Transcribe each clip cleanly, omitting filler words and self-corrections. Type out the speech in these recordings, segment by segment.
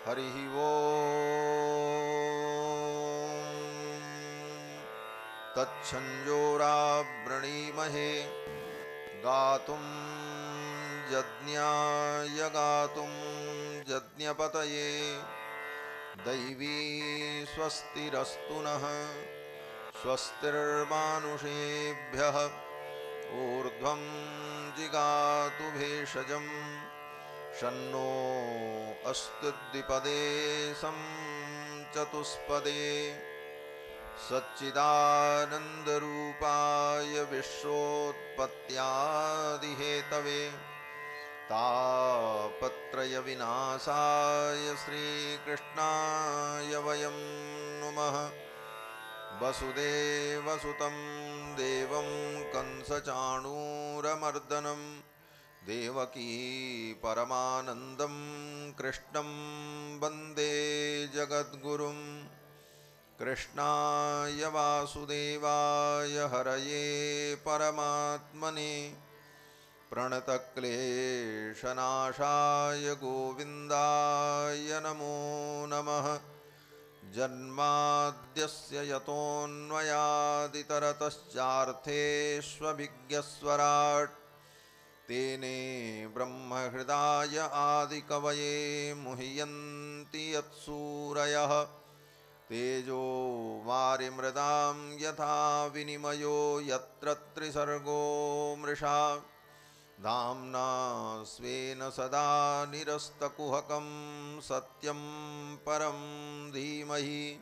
हरिः ओम् तच्छंजोरावृणीमहे गातुं यज्ञाय गातुं यज्ञपतये दैवी स्वस्तिरस्तु नः स्वस्तिर्मानुषेभ्यः ऊर्ध्वं जिगातु भेषजम् शन्नो अस्तु द्विपदे सं चतुष्पदे सच्चिदानन्दरूपाय विश्वोत्पत्त्यादिहेतवे तापत्रयविनाशाय श्रीकृष्णाय वयं नुमः। वसुदेवसुतं देवं कंसचाणूरमर्दनं देवकी परमानन्दं कृष्णं वन्दे जगद्गुरुं। कृष्णाय वासुदेवाय हरये परमात्मने प्रणतक्लेशनाशाय गोविन्दाय नमो नमः। जन्माद्यस्य यतोऽन्वयादितरतश्चार्थेष्वभिज्ञस्वराट् तेने ब्रह्महृदाय आदिकवये मुह्यन्ति यत्सूरयः तेजो वारिमृदां यथा विनिमयो यत्र त्रिसर्गो मृषा धाम्ना स्वेन सदा निरस्तकुहकं सत्यं परं धीमहि।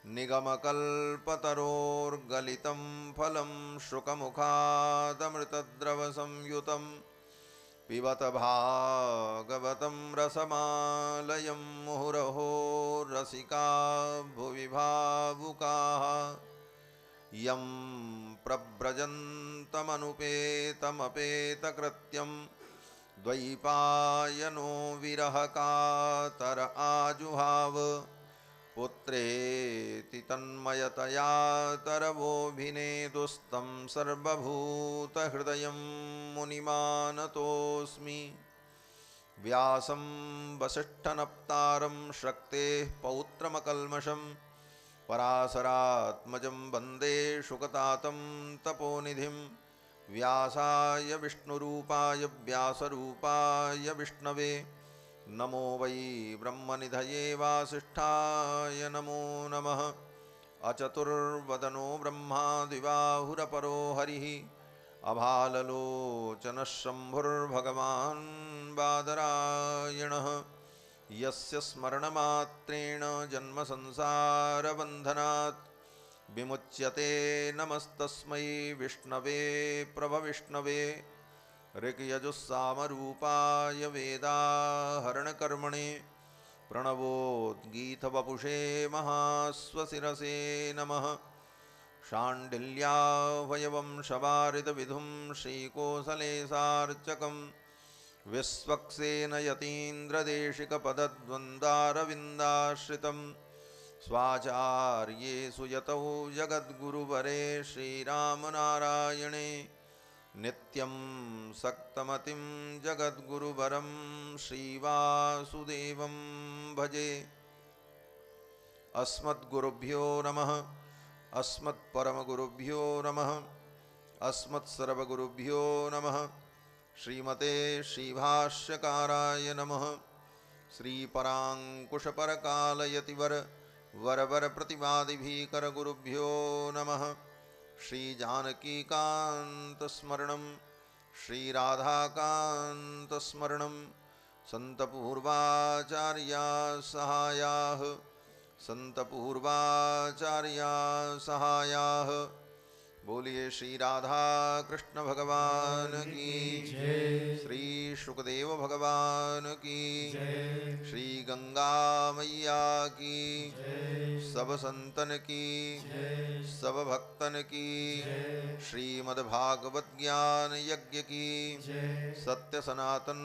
निगमकल्पतरोर्गलितं फलं शुकमुखादमृतद्रवसंयुतं पिबत भागवतं रसमालयं मुहुरहो रसिका भुवि भावुकाः। यं प्रव्रजन्तमनुपेतमपेतकृत्यं द्वैपायनो विरहकातर आजुहाव पुत्रेति तन्मयतया तरवोऽभिनेदुस्तं सर्वभूतहृदयं मुनिमानतोऽस्मि। व्यासं वसिष्ठनप्तारं शक्तेः पौत्रमकल्मषं पराशरात्मजं वन्दे शुकतातं तपोनिधिं। व्यासाय विष्णुरूपाय व्यासरूपाय विष्णवे नमो वै ब्रह्मनिधये वासिष्ठाय नमो नमः। अचतुर्वदनो ब्रह्मा द्विबाहुरपरो हरिः अभाललोचनः शम्भुर्भगवान् बादरायणः। यस्य स्मरणमात्रेण जन्मसंसारबन्धनात् विमुच्यते नमस्तस्मै विष्णवे प्रभविष्णवे। ऋक्यजुस्सामरूपाय वेदाहरणकर्मणे प्रणवोद्गीतवपुषे महास्वशिरसे नमः। शाण्डिल्याभयवंशवारितविधुं श्रीकोसलेशार्चकं विश्वक्सेन यतीन्द्रदेशिकपदद्वन्द्वारविन्दाश्रितं स्वाचार्येषु यतौ जगद्गुरुवरे श्रीरामनारायणे नित्यं सक्तमतिं जगद्गुरुवरं श्रीवासुदेवं भजे। अस्मद्गुरुभ्यो नमः। अस्मत्परमगुरुभ्यो नमः। अस्मत्सर्वगुरुभ्यो नमः। श्रीमते श्रीभाष्यकाराय नमः। श्रीपराङ्कुशपरकालयतिवर वरवरप्रतिवादिभीकरगुरुभ्यो नमः। श्रीजानकीकान्तस्मरणं श्रीराधाकान्तस्मरणं सन्तपूर्वाचार्याः सहायाः सन्तपूर्वाचार्याः सहायाः। बोलिए श्री राधा कृष्ण भगवान की जय। श्री शुकदेव भगवान की जय। श्री गंगा मैया की जय। सब संतन की जय। सब भक्तन की जय। श्रीमद्भागवत ज्ञान यज्ञ की जय। सत्य सनातन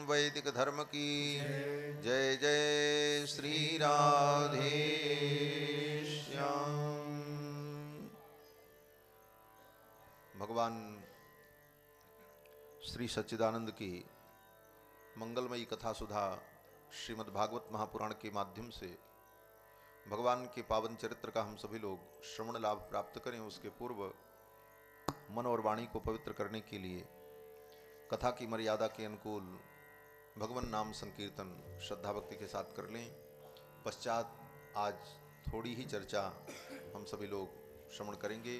वैदिक धर्म की जय। जय जय श्री राधे श्याम। भगवान श्री सच्चिदानंद की मंगलमयी कथा सुधा श्रीमद् भागवत महापुराण के माध्यम से भगवान के पावन चरित्र का हम सभी लोग श्रवण लाभ प्राप्त करें, उसके पूर्व मन और वाणी को पवित्र करने के लिए कथा की मर्यादा के अनुकूल भगवान नाम संकीर्तन श्रद्धा भक्ति के साथ कर लें। पश्चात आज थोड़ी ही चर्चा हम सभी लोग श्रवण करेंगे,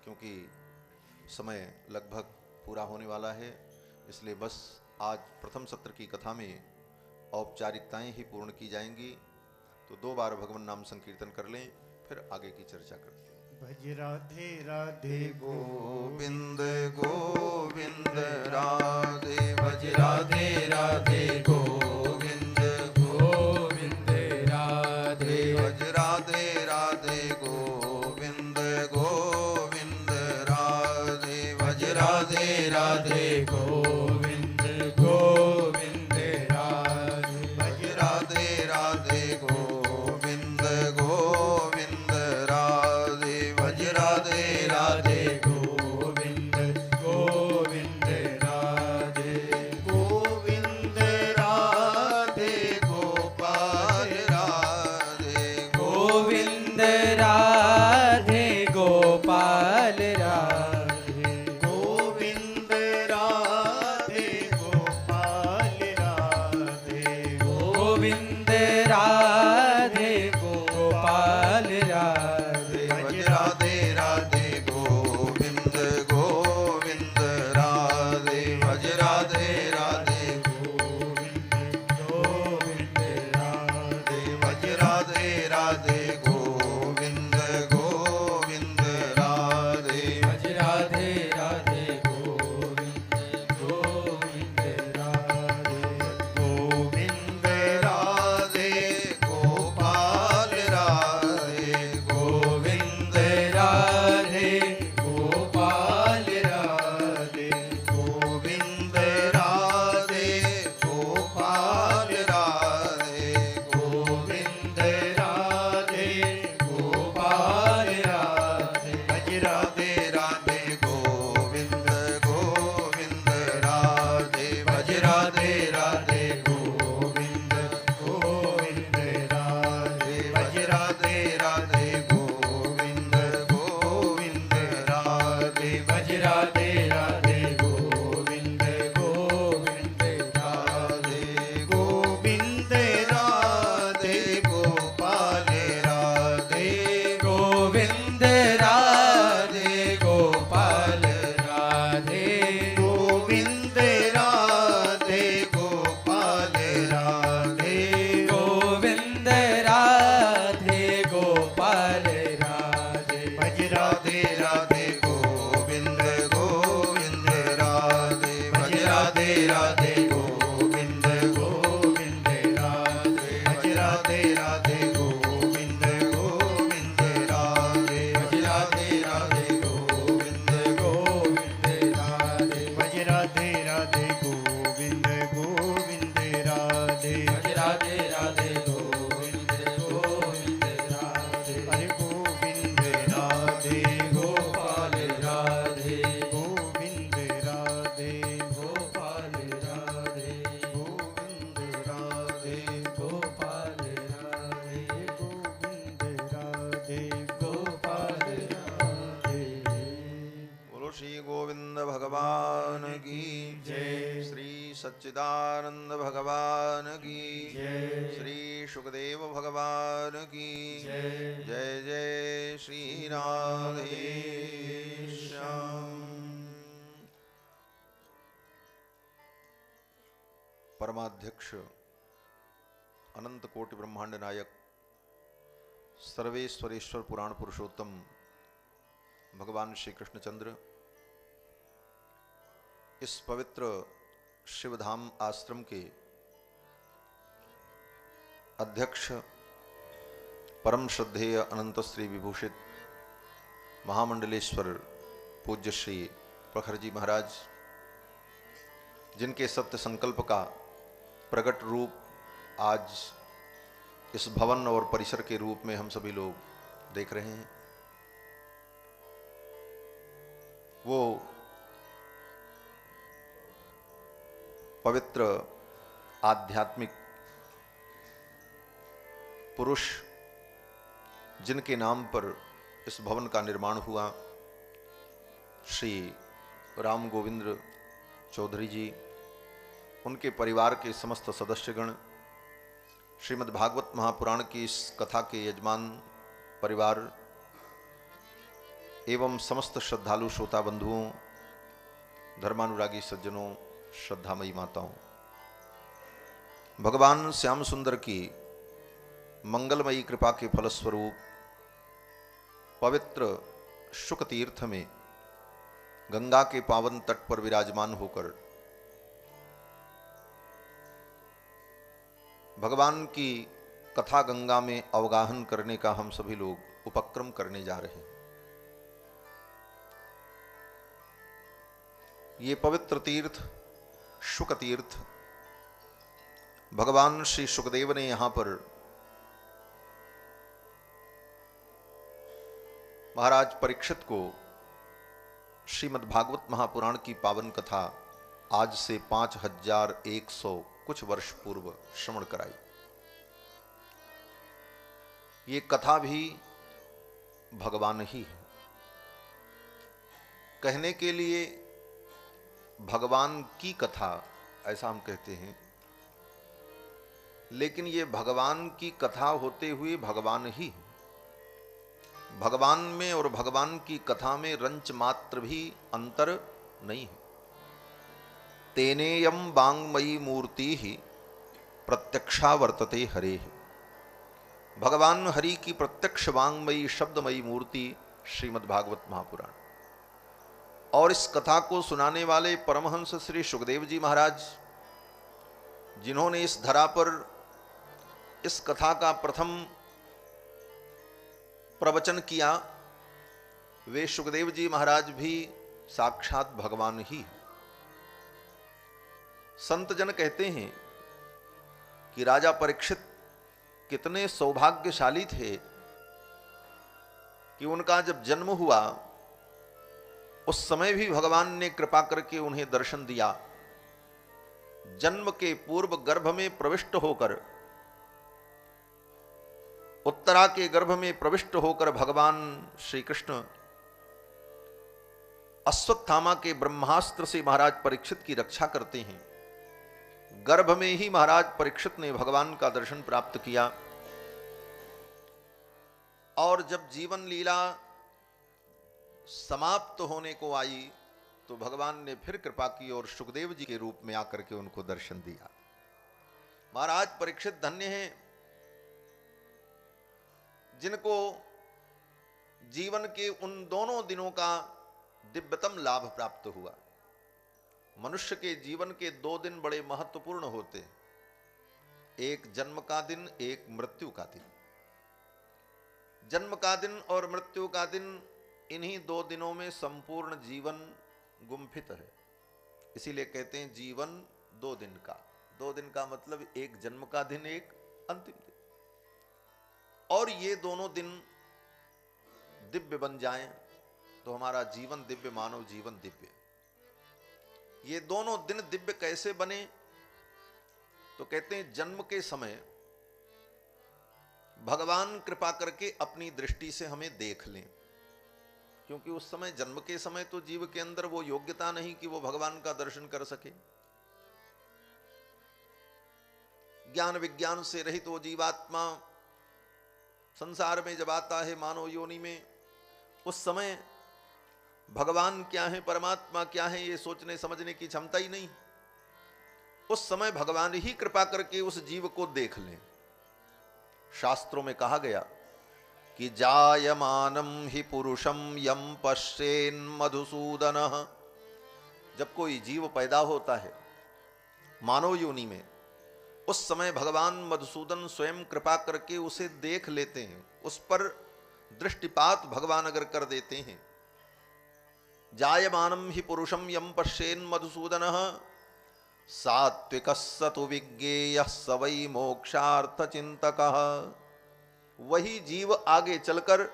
क्योंकि समय लगभग पूरा होने वाला है। इसलिए बस आज प्रथम सत्र की कथा में औपचारिकताएं ही पूर्ण की जाएंगी। तो 2 बार भगवान नाम संकीर्तन कर लें, फिर आगे की चर्चा करते हैं। भज राधे राधे गोविंद गोविंद राधे, भज राधे राधे गोविंद गोविंद राधे भज राधे राधे गोविंद गोविंद राधे, भज राधे राधे गोविंद गोविंद राधे भज राधे राधे गोविंद गोविंद राधे, भज राधे राधे गोविंद गोविंद राधे गोविंद राधे गोपाल राधे गोविंद राधे गोपाल राधे गोविंद राधे गोपाल राधे गोविंद राधे गोपाल राधे भज राधे राधे गोविंद गोविंद राधे, भज राधे राधे गोविंद राधे भज राधे राधे गोविंद गोविंद राधे, भज राधे राधे गोविंद गोविंद राधे गोविंद राधे गोपाल राधे गोविंद राधे गोपाल राधे गोविंद राधे गोपाल राधे गोविंद राधे गोपाल राधे भज राधे राधे गोविंद गोविंद राधे, भज राधे राधे गोविंद गोविंद राधे भज राधे राधे गोविंद गोविंद राधे, भज राधे राधे गोविंद गोविंद राधे गोविंद राधे गोपाल राधे गोविंद राधे गोपाल राधे गोविंद राधे गोपाल राधे गोविंद राधे गोपाल राधे भज राधे राधे गोविंद गोविंद राधे, भज राधे राधे गोविंद गोविंद राधे भज राधे राधे गोविंद गोविंद राधे, भज राधे राधे गोविंद गोविंद राधे भज राधे राधे गोविंद गोविंद राधे भज राधे राधे गोविंद गोविंद राधे हरे गोविंद राधे गोपाल राधे गोविंद राधे गोपाल राधे गोविंद राधे गोपाल राधे गोविंद राधे गोपाल राधे बोलो श्री गोविंद भगवान की जय। श्री सच्चिदानंद भगवान की जय। श्री सुखदेव भगवान की जय। जय जय श्री राधे श्याम। परमाध्यक्ष अनंत कोटि ब्रह्मांड नायक सर्वेश्वरेश्वर पुराण पुरुषोत्तम भगवान श्री कृष्णचंद्र इस पवित्र शिवधाम आश्रम के अध्यक्ष परम श्रद्धेय अनंत श्री विभूषित महामंडलेश्वर पूज्य श्री प्रखर जी महाराज, जिनके सत्य संकल्प का प्रकट रूप आज इस भवन और परिसर के रूप में हम सभी लोग देख रहे हैं, वो पवित्र आध्यात्मिक पुरुष जिनके नाम पर इस भवन का निर्माण हुआ, श्री राम गोविंद चौधरी जी, उनके परिवार के समस्त सदस्यगण, श्रीमद् भागवत महापुराण की इस कथा के यजमान परिवार एवं समस्त श्रद्धालु श्रोता बंधुओं, धर्मानुरागी सज्जनों, श्रद्धामयी माताओं, भगवान श्याम सुंदर की मंगलमयी कृपा के फलस्वरूप पवित्र शुक तीर्थ में गंगा के पावन तट पर विराजमान होकर भगवान की कथा गंगा में अवगाहन करने का हम सभी लोग उपक्रम करने जा रहे हैं। ये पवित्र तीर्थ शुक तीर्थ भगवान श्री शुकदेव ने यहां पर महाराज परीक्षित को श्रीमद् भागवत महापुराण की पावन कथा आज से 5100 कुछ वर्ष पूर्व श्रवण कराई। ये कथा भी भगवान ही है। कहने के लिए भगवान की कथा ऐसा हम कहते हैं, लेकिन ये भगवान की कथा होते हुए भगवान ही है। भगवान में और भगवान की कथा में रंच मात्र भी अंतर नहीं है। तेनेयम वांगमयी मूर्ति ही प्रत्यक्षा वर्तते हरे। भगवान हरि की प्रत्यक्ष वांगमयी शब्दमयी मूर्ति श्रीमद् भागवत महापुराण। और इस कथा को सुनाने वाले परमहंस श्री सुखदेव जी महाराज, जिन्होंने इस धरा पर इस कथा का प्रथम प्रवचन किया, वे सुखदेव जी महाराज भी साक्षात भगवान ही हैं। संत जन कहते हैं कि राजा परीक्षित कितने सौभाग्यशाली थे कि उनका जब जन्म हुआ उस समय भी भगवान ने कृपा करके उन्हें दर्शन दिया। जन्म के पूर्व गर्भ में प्रविष्ट होकर, उत्तरा के गर्भ में प्रविष्ट होकर भगवान श्री कृष्ण अश्वत्थामा के ब्रह्मास्त्र से महाराज परीक्षित की रक्षा करते हैं। गर्भ में ही महाराज परीक्षित ने भगवान का दर्शन प्राप्त किया। और जब जीवन लीला समाप्त होने को आई तो भगवान ने फिर कृपा की और सुखदेव जी के रूप में आकर के उनको दर्शन दिया। महाराज परीक्षित धन्य हैं जिनको जीवन के उन दोनों दिनों का दिव्यतम लाभ प्राप्त हुआ। मनुष्य के जीवन के 2 दिन बड़े महत्वपूर्ण होते हैं, एक जन्म का दिन, एक मृत्यु का दिन। जन्म का दिन और मृत्यु का दिन, इन्हीं 2 दिनों में संपूर्ण जीवन गुम्फित है। इसीलिए कहते हैं जीवन 2 दिन का। 2 दिन का मतलब एक जन्म का दिन, एक अंतिम दिन। और ये दोनों दिन दिव्य बन जाएं तो हमारा जीवन दिव्य, मानव जीवन दिव्य। ये दोनों दिन दिव्य कैसे बने? तो कहते हैं जन्म के समय भगवान कृपा करके अपनी दृष्टि से हमें देख लें, क्योंकि उस समय जन्म के समय तो जीव के अंदर वो योग्यता नहीं कि वो भगवान का दर्शन कर सके। ज्ञान विज्ञान से रहित वो जीवात्मा संसार में जब आता है मानव योनि में, उस समय भगवान क्या है, परमात्मा क्या है, ये सोचने समझने की क्षमता ही नहीं। उस समय भगवान ही कृपा करके उस जीव को देख लें। शास्त्रों में कहा गया कि जायमानम ही पुरुषम यम पश्येन मधुसूदन। जब कोई जीव पैदा होता है मानव योनि में, उस समय भगवान मधुसूदन स्वयं कृपा करके उसे देख लेते हैं। उस पर दृष्टिपात भगवान अगर कर देते हैं, जायमानम ही पुरुषम यम पश्येन मधुसूदन सात्विक सतु विज्ञेय स वै मोक्षार्थ चिंतक। वही जीव आगे चलकर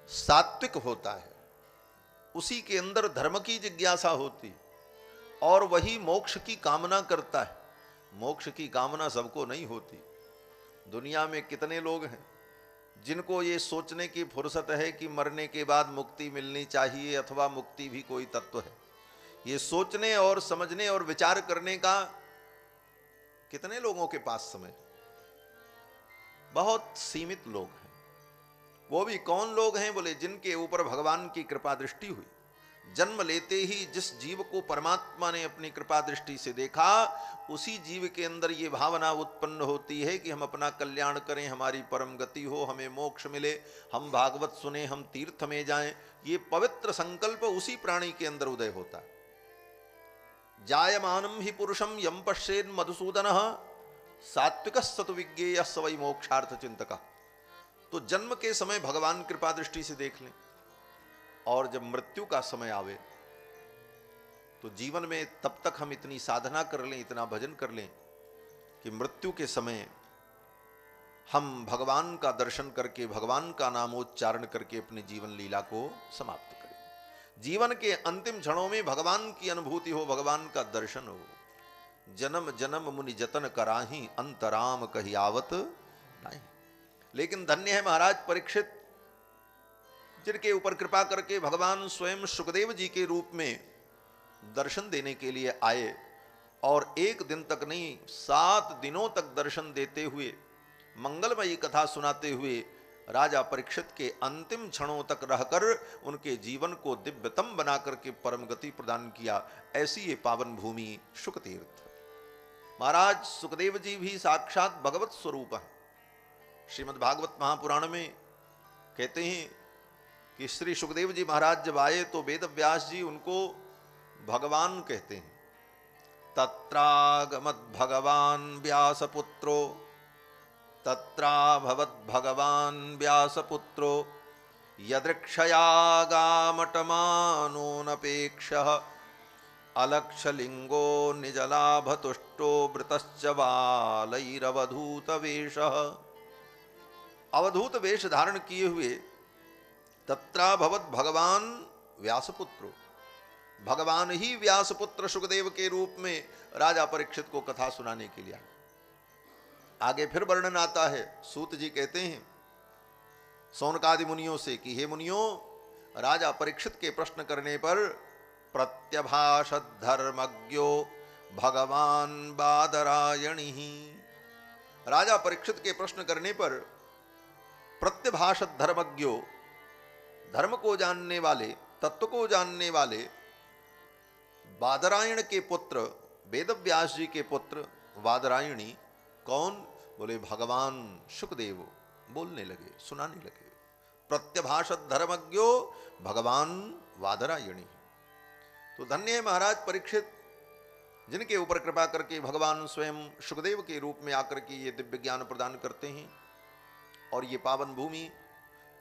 सात्विक होता है, उसी के अंदर धर्म की जिज्ञासा होती और वही मोक्ष की कामना करता है। मोक्ष की कामना सबको नहीं होती। दुनिया में कितने लोग हैं जिनको ये सोचने की फुर्सत है कि मरने के बाद मुक्ति मिलनी चाहिए अथवा मुक्ति भी कोई तत्व है। ये सोचने और समझने और विचार करने का कितने लोगों के पास समय? बहुत सीमित लोग हैं। वो भी कौन लोग हैं? बोले जिनके ऊपर भगवान की कृपा दृष्टि हुई। जन्म लेते ही जिस जीव को परमात्मा ने अपनी कृपा दृष्टि से देखा, उसी जीव के अंदर ये भावना उत्पन्न होती है कि हम अपना कल्याण करें, हमारी परम गति हो, हमें मोक्ष मिले, हम भागवत सुने, हम तीर्थ में जाएं। ये पवित्र संकल्प उसी प्राणी के अंदर उदय होता है। जायमानम ही पुरुषम यम पश्येन मधुसूदन सात्विक सत्विज्ञेय स वै मोक्षार्थ चिंतक। तो जन्म के समय भगवान कृपा दृष्टि से देख लें, और जब मृत्यु का समय आवे तो जीवन में तब तक हम इतनी साधना कर लें, इतना भजन कर लें कि मृत्यु के समय हम भगवान का दर्शन करके, भगवान का नामोच्चारण करके अपनी जीवन लीला को समाप्त करें। जीवन के अंतिम क्षणों में भगवान की अनुभूति हो, भगवान का दर्शन हो। जन्म जन्म मुनि जतन कराही, अंतराम कही आवत नहीं। लेकिन धन्य है महाराज परीक्षित, जिनके ऊपर कृपा करके भगवान स्वयं सुखदेव जी के रूप में दर्शन देने के लिए आए, और एक दिन तक नहीं 7 दिनों तक दर्शन देते हुए, मंगलमयी कथा सुनाते हुए राजा परीक्षित के अंतिम क्षणों तक रहकर उनके जीवन को दिव्यतम बना करके परम गति प्रदान किया। ऐसी ये पावन भूमि शुकतीर्थ। महाराज सुखदेव जी भी साक्षात भगवत स्वरूप है। श्रीमद् भागवत महापुराण में कहते हैं कि श्री सुखदेव जी महाराज जब आए तो वेद व्यास जी उनको भगवान कहते हैं। तत्रागमद भगवान व्यासपुत्रो, तत्राभवद भगवान व्यासपुत्रो, यदृक्षयागामटमानोनपेक्षः, अलक्षलिंगो निजलाभतुष्टो वृतश्च बालैरवधूत वेशः। अवधूत वेश धारण किए हुए तत्राभवत भगवान व्यासपुत्रो, भगवान ही व्यासपुत्र सुखदेव के रूप में राजा परीक्षित को कथा सुनाने के लिए। आगे फिर वर्णन आता है। सूत जी कहते हैं सौनकादि मुनियों से कि हे मुनियों, राजा परीक्षित के प्रश्न करने पर प्रत्यभाषत धर्मज्ञो भगवान बादरायणी। राजा परीक्षित के प्रश्न करने पर प्रत्यभाषत धर्मज्ञो, धर्म को जानने वाले, तत्व को जानने वाले बादरायण के पुत्र, वेदव्यास जी के पुत्र बादरायणी कौन? बोले भगवान सुखदेव बोलने लगे, सुनाने लगे। प्रत्यभाषत धर्मज्ञो भगवान बादरायणी। तो धन्य है महाराज परीक्षित, जिनके ऊपर कृपा करके भगवान स्वयं सुखदेव के रूप में आकर के ये दिव्य ज्ञान प्रदान करते हैं। और ये पावन भूमि,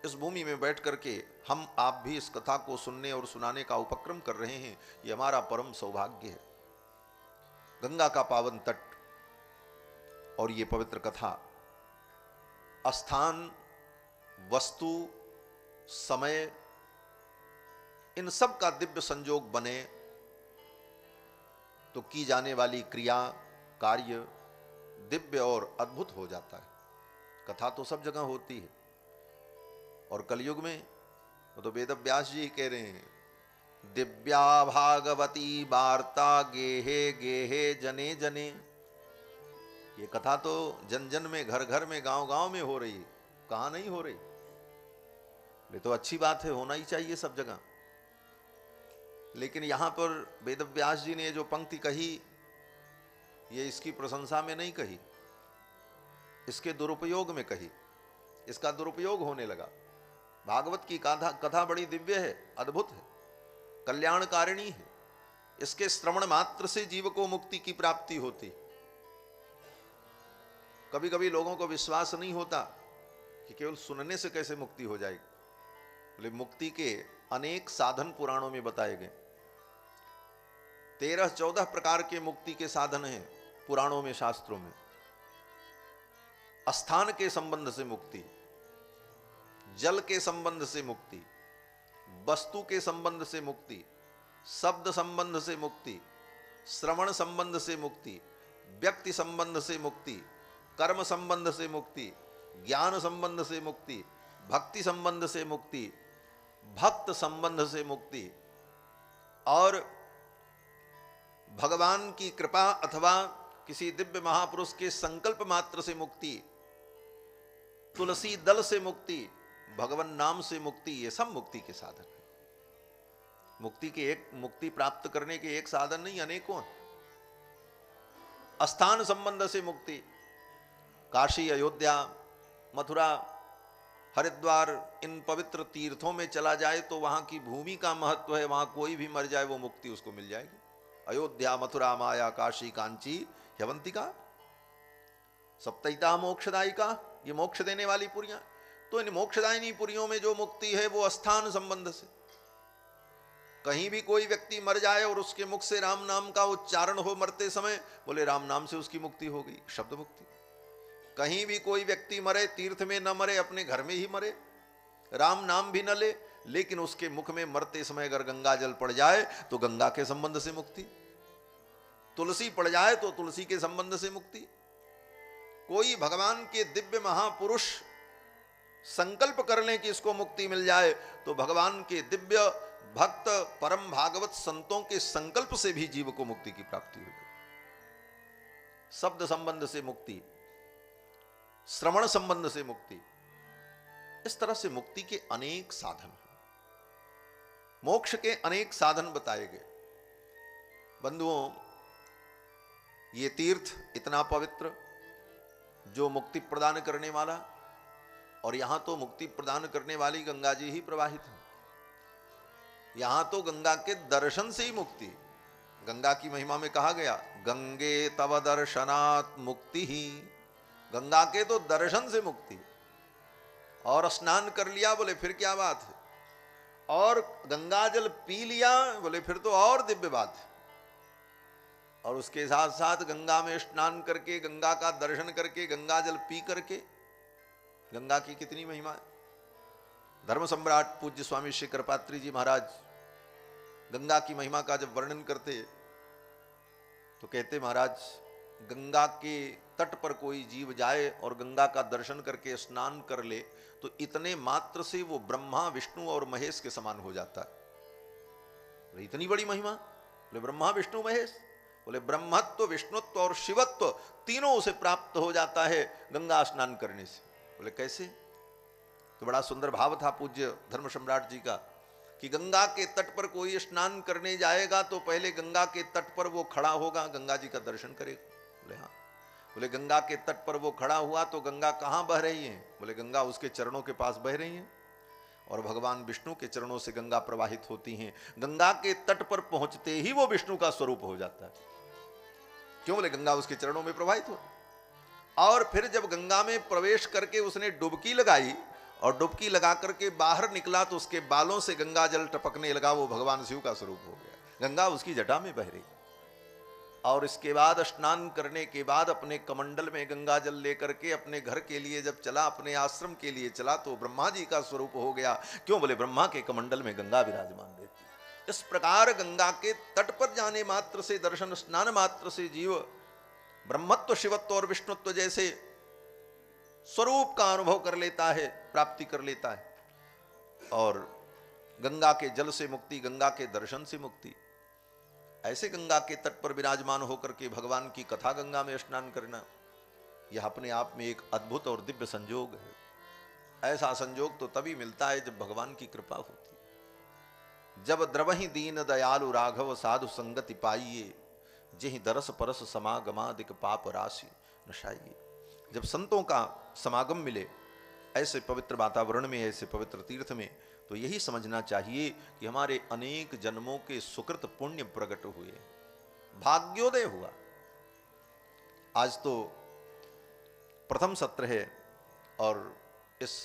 इस भूमि में बैठ करके हम आप भी इस कथा को सुनने और सुनाने का उपक्रम कर रहे हैं, ये हमारा परम सौभाग्य है। गंगा का पावन तट और ये पवित्र कथा, स्थान, वस्तु, समय, इन सब का दिव्य संयोग बने तो की जाने वाली क्रिया, कार्य दिव्य और अद्भुत हो जाता है। कथा तो सब जगह होती है, और कलयुग में तो वेद व्यास जी कह रहे हैं, दिव्या भागवती वार्ता गेहे गेहे जने जने। ये कथा तो जन जन में, घर घर में, गांव गांव में हो रही है, कहां नहीं हो रही। ये तो अच्छी बात है, होना ही चाहिए सब जगह। लेकिन यहां पर वेद व्यास जी ने जो पंक्ति कही, ये इसकी प्रशंसा में नहीं कही, इसके दुरुपयोग में कही। इसका दुरुपयोग होने लगा। भागवत की कथा बड़ी दिव्य है, अद्भुत है, कल्याणकारिणी है। इसके श्रवण मात्र से जीव को मुक्ति की प्राप्ति होती। कभी कभी लोगों को विश्वास नहीं होता कि केवल सुनने से कैसे मुक्ति हो जाएगी। बोले मुक्ति के अनेक साधन पुराणों में बताए गए। 13-14 प्रकार के मुक्ति के साधन हैं पुराणों में, शास्त्रों में। स्थान के संबंध से मुक्ति, जल के संबंध से मुक्ति, वस्तु के संबंध से मुक्ति, शब्द संबंध से मुक्ति, श्रवण संबंध से मुक्ति, व्यक्ति संबंध से मुक्ति, कर्म संबंध से मुक्ति, ज्ञान संबंध से मुक्ति, भक्ति संबंध से मुक्ति, भक्त संबंध से मुक्ति और भगवान की कृपा अथवा किसी दिव्य महापुरुष के संकल्प मात्र से मुक्ति, तुलसी दल से मुक्ति, भगवान नाम से मुक्ति, ये सब मुक्ति के साधन है। मुक्ति प्राप्त करने के एक साधन नहीं, अनेकों। स्थान संबंध से मुक्ति, काशी, अयोध्या, मथुरा, हरिद्वार, इन पवित्र तीर्थों में चला जाए तो वहां की भूमि का महत्व है, वहां कोई भी मर जाए वो मुक्ति उसको मिल जाएगी। अयोध्या, मथुरा, माया, काशी, कांची, ह्यवंतिका, सप्तैता मोक्षदायिका, ये मोक्ष देने वाली पुरियां। तो इन मोक्षदायिनी पुरियों में जो मुक्ति है वो स्थान संबंध से। कहीं भी कोई व्यक्ति मर जाए और उसके मुख से राम नाम का उच्चारण हो मरते समय, बोले राम नाम से उसकी मुक्ति हो गई, शब्द मुक्ति। कहीं भी कोई व्यक्ति मरे, तीर्थ में न मरे, अपने घर में ही मरे, राम नाम भी न ले, लेकिन उसके मुख में मरते समय अगर गंगा जल पड़ जाए तो गंगा के संबंध से मुक्ति, तुलसी पड़ जाए तो तुलसी के संबंध से मुक्ति। कोई भगवान के दिव्य महापुरुष संकल्प कर लें कि इसको मुक्ति मिल जाए तो भगवान के दिव्य भक्त परम भागवत संतों के संकल्प से भी जीव को मुक्ति की प्राप्ति हो जाए। शब्द संबंध से मुक्ति, श्रवण संबंध से मुक्ति, इस तरह से मुक्ति के अनेक साधन हैं, मोक्ष के अनेक साधन बताए गए। बंधुओं, ये तीर्थ इतना पवित्र जो मुक्ति प्रदान करने वाला, और यहां तो मुक्ति प्रदान करने वाली गंगा जी ही प्रवाहित है। यहां तो गंगा के दर्शन से ही मुक्ति। गंगा की महिमा में कहा गया, गंगे तव दर्शनात् मुक्ति ही, गंगा के तो दर्शन से मुक्ति। और स्नान कर लिया, बोले फिर क्या बात है, और गंगा जल पी लिया, बोले फिर तो और दिव्य बात है। और उसके साथ साथ गंगा में स्नान करके, गंगा का दर्शन करके, गंगा जल पी करके, गंगा की कितनी महिमा है। धर्म सम्राट पूज्य स्वामी श्री कृपात्री जी महाराज गंगा की महिमा का जब वर्णन करते तो कहते, महाराज गंगा के तट पर कोई जीव जाए और गंगा का दर्शन करके स्नान कर ले तो इतने मात्र से वो ब्रह्मा, विष्णु और महेश के समान हो जाता है। इतनी बड़ी महिमा। बोले ब्रह्मा, विष्णु, महेश, बोले ब्रह्मत्व, विष्णुत्व और शिवत्व तीनों उसे प्राप्त हो जाता है गंगा स्नान करने से। बोले कैसे? तो बड़ा सुंदर भाव था पूज्य धर्म सम्राट जी का कि गंगा के तट पर कोई स्नान करने जाएगा तो पहले गंगा के तट पर वो खड़ा होगा, गंगा जी का दर्शन करेगा। बोले हाँ। बोले गंगा के तट पर वो खड़ा हुआ तो गंगा कहाँ बह रही है? बोले गंगा उसके चरणों के पास बह रही है, और भगवान विष्णु के चरणों से गंगा प्रवाहित होती हैं। गंगा के तट पर पहुंचते ही वो विष्णु का स्वरूप हो जाता है। क्यों? बोले गंगा उसके चरणों में प्रवाहित हो। और फिर जब गंगा में प्रवेश करके उसने डुबकी लगाई और डुबकी लगा करके बाहर निकला तो उसके बालों से गंगा जल टपकने लगा, वो भगवान शिव का स्वरूप हो गया। गंगा उसकी जटा में बह रही। और इसके बाद स्नान करने के बाद अपने कमंडल में गंगा जल लेकर के अपने घर के लिए जब चला, अपने आश्रम के लिए चला, तो ब्रह्मा जी का स्वरूप हो गया। क्यों? बोले ब्रह्मा के कमंडल में गंगा विराजमान रहती। इस प्रकार गंगा के तट पर जाने मात्र से, दर्शन स्नान मात्र से जीव ब्रह्मत्व, शिवत्व और विष्णुत्व जैसे स्वरूप का अनुभव कर लेता है, प्राप्ति कर लेता है। और गंगा के जल से मुक्ति, गंगा के दर्शन से मुक्ति। ऐसे गंगा के तट पर विराजमान होकर के भगवान की कथा गंगा में स्नान करना, यह अपने आप में एक अद्भुत और दिव्य संयोग है। ऐसा संयोग तो तभी मिलता है जब भगवान की कृपा होती है। जब द्रवहि दीन दयालु राघव साधु संगति पाइये, जेहि दरस परस समागमादिक पाप राशि नशाइए। जब संतों का समागम मिले ऐसे पवित्र वातावरण में, ऐसे पवित्र तीर्थ में, तो यही समझना चाहिए कि हमारे अनेक जन्मों के सुकृत पुण्य प्रकट हुए, भाग्योदय हुआ। आज तो प्रथम सत्र है और इस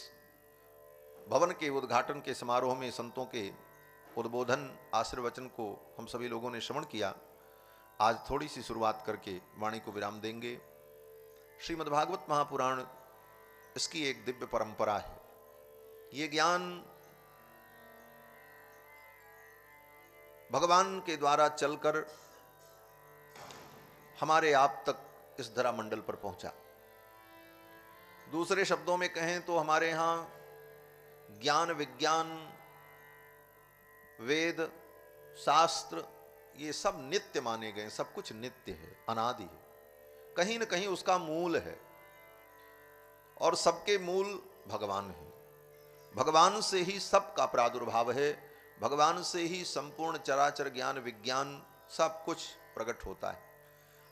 भवन के उद्घाटन के समारोह में संतों के उद्बोधन, आशीर्वचन को हम सभी लोगों ने श्रवण किया। आज थोड़ी सी शुरुआत करके वाणी को विराम देंगे। श्रीमद्भागवत महापुराण, इसकी एक दिव्य परंपरा है। ये ज्ञान भगवान के द्वारा चलकर हमारे आप तक इस धरा मंडल पर पहुंचा। दूसरे शब्दों में कहें तो हमारे यहां ज्ञान विज्ञान वेद शास्त्र ये सब नित्य माने गए, सब कुछ नित्य है, अनादि है, कहीं न कहीं उसका मूल है और सबके मूल भगवान है। भगवान से ही सबका प्रादुर्भाव है, भगवान से ही संपूर्ण चराचर ज्ञान विज्ञान सब कुछ प्रकट होता है।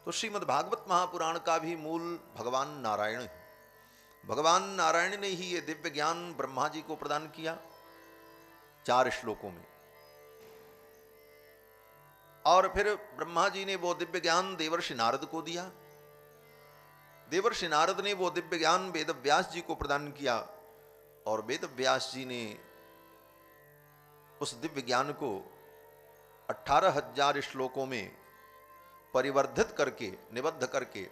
तो श्रीमद् भागवत महापुराण का भी मूल भगवान नारायण है। भगवान नारायण ने ही ये दिव्य ज्ञान ब्रह्मा जी को प्रदान किया 4 श्लोकों में, और फिर ब्रह्मा जी ने वो दिव्य ज्ञान देवर्षि नारद को दिया। देवर्षि नारद ने वो दिव्य ज्ञान वेद व्यास जी को प्रदान किया और वेद व्यास जी ने उस दिव्य ज्ञान को 18,000 श्लोकों में परिवर्धित करके निबद्ध करके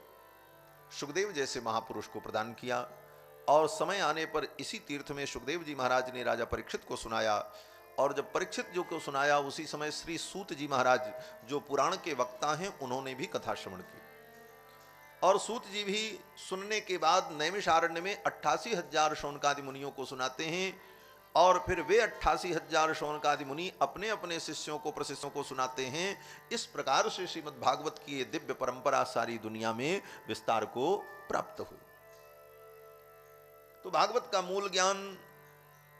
सुखदेव जैसे महापुरुष को प्रदान किया। और समय आने पर इसी तीर्थ में सुखदेव जी महाराज ने राजा परीक्षित को सुनाया, और जब परीक्षित जी को सुनाया उसी समय श्री सूत जी महाराज जो पुराण के वक्ता हैं उन्होंने भी कथा श्रवण की, और सूत जी भी सुनने के बाद नैमिषारण्य में 88,000 शौनकादि मुनियों को सुनाते हैं, और फिर वे 88,000 शौनकादि मुनि अपने अपने शिष्यों को प्रशिष्यों को सुनाते हैं। इस प्रकार से श्रीमद् भागवत की ये दिव्य परंपरा सारी दुनिया में विस्तार को प्राप्त हुई। तो भागवत का मूल ज्ञान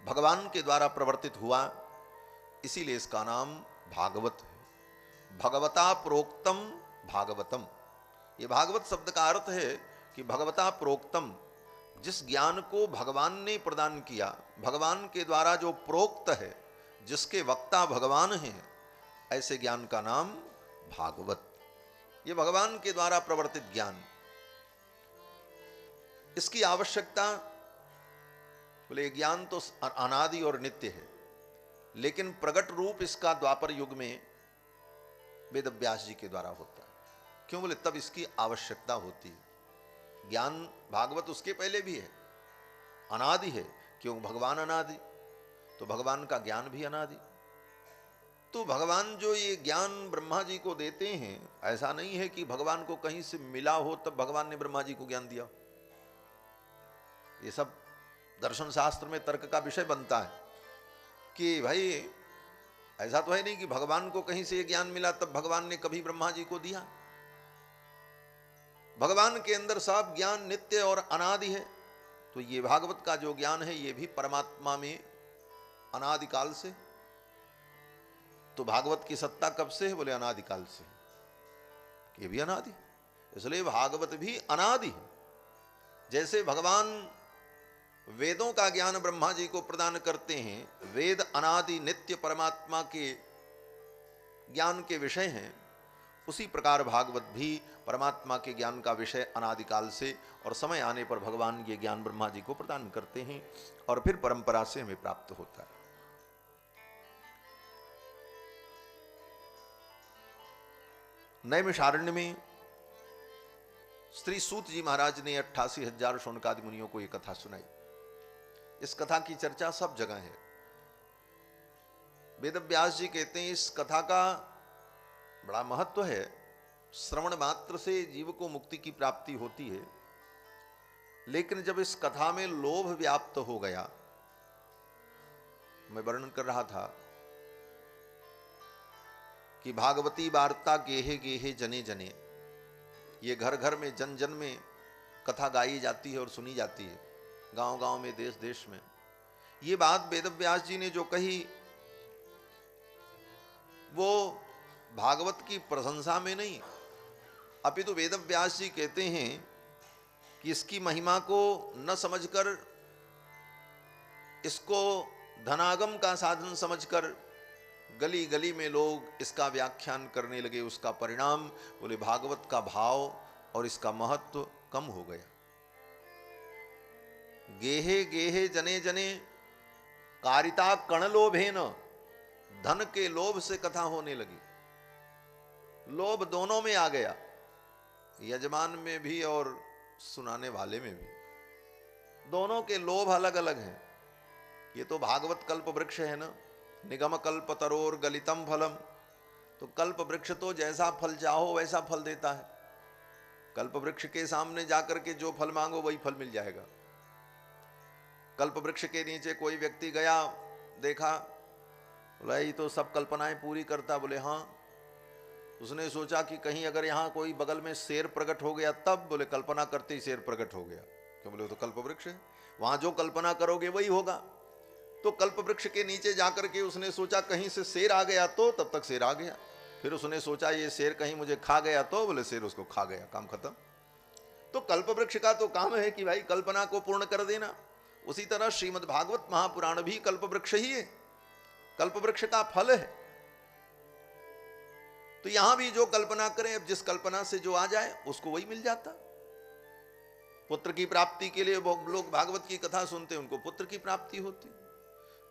भगवान के द्वारा प्रवर्तित हुआ, इसीलिए इसका नाम भागवत है। भगवता प्रोक्तम भागवतम, ये भागवत शब्द का अर्थ है कि भगवता प्रोक्तम, जिस ज्ञान को भगवान ने प्रदान किया, भगवान के द्वारा जो प्रोक्त है, जिसके वक्ता भगवान हैं, ऐसे ज्ञान का नाम भागवत। ये भगवान के द्वारा प्रवर्तित ज्ञान, इसकी आवश्यकता, बोले ज्ञान तो अनादि और नित्य है, लेकिन प्रकट रूप इसका द्वापर युग में वेद व्यास जी के द्वारा होता है। क्यों? बोले तब इसकी आवश्यकता होती है। ज्ञान भागवत उसके पहले भी है, अनादि है। क्यों? भगवान अनादि, तो भगवान का ज्ञान भी अनादि। तो भगवान जो ये ज्ञान ब्रह्मा जी को देते हैं, ऐसा नहीं है कि भगवान को कहीं से मिला हो तब भगवान ने ब्रह्मा जी को ज्ञान दिया। ये सब दर्शन शास्त्र में तर्क का विषय बनता है कि भाई ऐसा तो है नहीं कि भगवान को कहीं से ये ज्ञान मिला तब भगवान ने कभी ब्रह्मा जी को दिया। भगवान के अंदर सब ज्ञान नित्य और अनादि है। तो ये भागवत का जो ज्ञान है ये भी परमात्मा में अनादिकाल से। तो भागवत की सत्ता कब से है? बोले अनादिकाल से, ये भी अनादि, इसलिए भागवत भी अनादि है। जैसे भगवान वेदों का ज्ञान ब्रह्मा जी को प्रदान करते हैं, वेद अनादि नित्य परमात्मा के ज्ञान के विषय हैं, उसी प्रकार भागवत भी परमात्मा के ज्ञान का विषय अनादिकाल से, और समय आने पर भगवान ये ज्ञान ब्रह्मा जी को प्रदान करते हैं और फिर परंपरा से हमें प्राप्त होता है। नैमिषारण्य में श्री सूत जी महाराज ने 88,000 शौनकादि मुनियों को यह कथा सुनाई। इस कथा की चर्चा सब जगह है। वेद व्यास जी कहते हैं इस कथा का बड़ा महत्व है। श्रवण मात्र से जीव को मुक्ति की प्राप्ति होती है, लेकिन जब इस कथा में लोभ व्याप्त हो गया, मैं वर्णन कर रहा था कि भागवती वार्ता गेहे गेहे जने जने, ये घर घर में जन जन में कथा गाई जाती है और सुनी जाती है, गांव गांव में देश देश में। ये बात वेद व्यास जी ने जो कही वो भागवत की प्रशंसा में नहीं, अपितु वेद व्यास जी कहते हैं कि इसकी महिमा को न समझकर, इसको धनागम का साधन समझकर गली गली में लोग इसका व्याख्यान करने लगे। उसका परिणाम बोले भागवत का भाव और इसका महत्व कम हो गया। गेहे गेहे जने जने कारिता कणलोभेन, धन के लोभ से कथा होने लगी। लोभ दोनों में आ गया, यजमान में भी और सुनाने वाले में भी। दोनों के लोभ अलग अलग हैं। ये तो भागवत कल्प वृक्ष है ना, निगम कल्प तरोर गलितम फलम। तो कल्प वृक्ष तो जैसा फल चाहो वैसा फल देता है। कल्प वृक्ष के सामने जाकर के जो फल मांगो वही फल मिल जाएगा। कल्प वृक्ष के नीचे कोई व्यक्ति गया, देखा, बोला ये तो सब कल्पनाएं पूरी करता। बोले हाँ। उसने सोचा कि कहीं अगर यहाँ कोई बगल में शेर प्रकट हो गया तब। बोले कल्पना करते ही शेर प्रकट हो गया। क्यों? बोले वो तो कल्प वृक्ष है, वहां जो कल्पना करोगे वही होगा। तो कल्प वृक्ष के नीचे जाकर के उसने सोचा कहीं से शेर आ गया तो, तब तक शेर आ गया। फिर उसने सोचा ये शेर कहीं मुझे खा गया तो, बोले शेर उसको खा गया, काम खत्म। तो कल्प वृक्ष का तो काम है कि भाई कल्पना को पूर्ण कर देना। उसी तरह श्रीमद् भागवत महापुराण भी कल्प वृक्ष ही है, कल्प वृक्ष का फल है। तो यहां भी जो कल्पना करें, अब जिस कल्पना से जो आ जाए उसको वही मिल जाता। पुत्र की प्राप्ति के लिए लोग भागवत की कथा सुनते हैं, उनको पुत्र की प्राप्ति होती।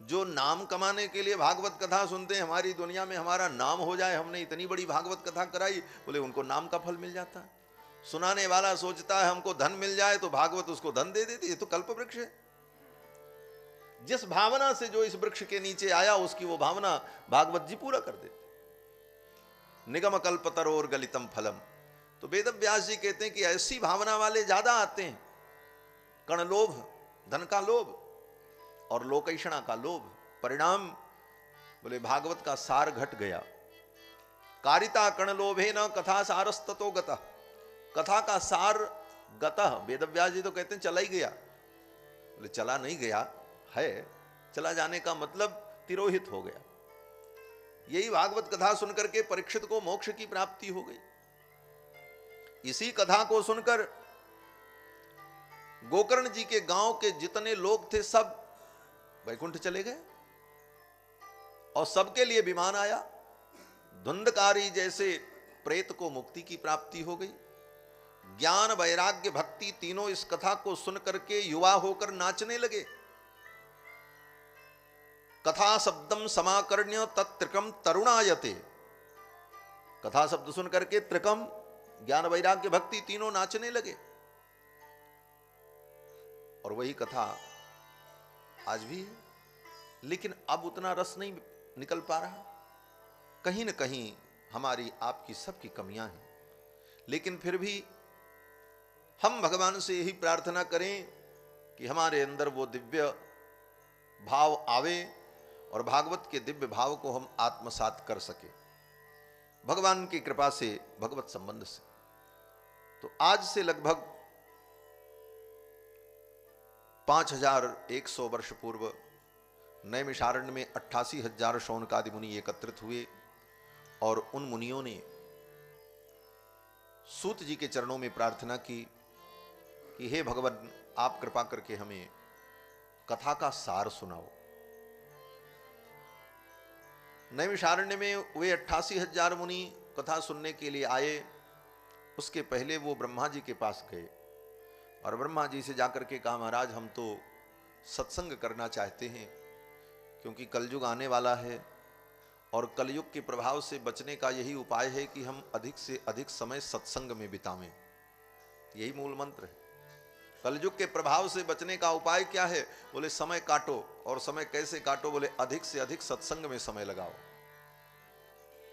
जो नाम कमाने के लिए भागवत कथा सुनते हैं, हमारी दुनिया में हमारा नाम हो जाए, हमने इतनी बड़ी भागवत कथा कराई, बोले उनको नाम का फल मिल जाता है। सुनाने वाला सोचता है हमको धन मिल जाए तो भागवत उसको धन दे देती। ये तो कल्प वृक्ष है। जिस भावना से जो इस वृक्ष के नीचे आया उसकी वो भावना भागवत जी पूरा कर देते। निगम कल्पतरोर गलितम फलम। तो वेद व्यास जी कहते हैं कि ऐसी भावना वाले ज्यादा आते हैं। कण लोभ, धन का लोभ और लोकैषणा का लोभ, परिणाम बोले भागवत का सार घट गया। कारिता कण लोभे न कथा सारस्ततो गतः। कथा का सार गतः, वेद व्यास जी तो कहते हैं चला ही गया। बोले चला नहीं गया है, चला जाने का मतलब तिरोहित हो गया। यही भागवत कथा सुनकर के परीक्षित को मोक्ष की प्राप्ति हो गई। इसी कथा को सुनकर गोकर्ण जी के गांव के जितने लोग थे सब वैकुंठ चले गए और सबके लिए विमान आया। धुंधकारी जैसे प्रेत को मुक्ति की प्राप्ति हो गई। ज्ञान वैराग्य भक्ति तीनों इस कथा को सुनकर के युवा होकर नाचने लगे। कथा शब्दम समाकर्ण्य तत्त्रिकम तरुणायते। कथा शब्द सुनकर के त्रिकम ज्ञान वैराग्य भक्ति तीनों नाचने लगे। और वही कथा आज भी है, लेकिन अब उतना रस नहीं निकल पा रहा। कहीं न कहीं हमारी आपकी सबकी कमियां हैं, लेकिन फिर भी हम भगवान से यही प्रार्थना करें कि हमारे अंदर वो दिव्य भाव आवे और भागवत के दिव्य भाव को हम आत्मसात कर सके भगवान की कृपा से, भगवत संबंध से। तो आज से लगभग 5100 वर्ष पूर्व नैमिषारण्य में 88,000 शौनकादि मुनि एकत्रित हुए और उन मुनियों ने सूत जी के चरणों में प्रार्थना की कि हे भगवान, आप कृपा करके हमें कथा का सार सुनाओ। नैमिषारण्य में वे 88,000 मुनि कथा सुनने के लिए आए। उसके पहले वो ब्रह्मा जी के पास गए और ब्रह्मा जी से जाकर के कहा, महाराज हम तो सत्संग करना चाहते हैं, क्योंकि कलयुग आने वाला है और कलयुग के प्रभाव से बचने का यही उपाय है कि हम अधिक से अधिक समय सत्संग में बितावें। यही मूल मंत्र है। कलयुग के प्रभाव से बचने का उपाय क्या है? बोले समय काटो। और समय कैसे काटो? बोले अधिक से अधिक सत्संग में समय लगाओ।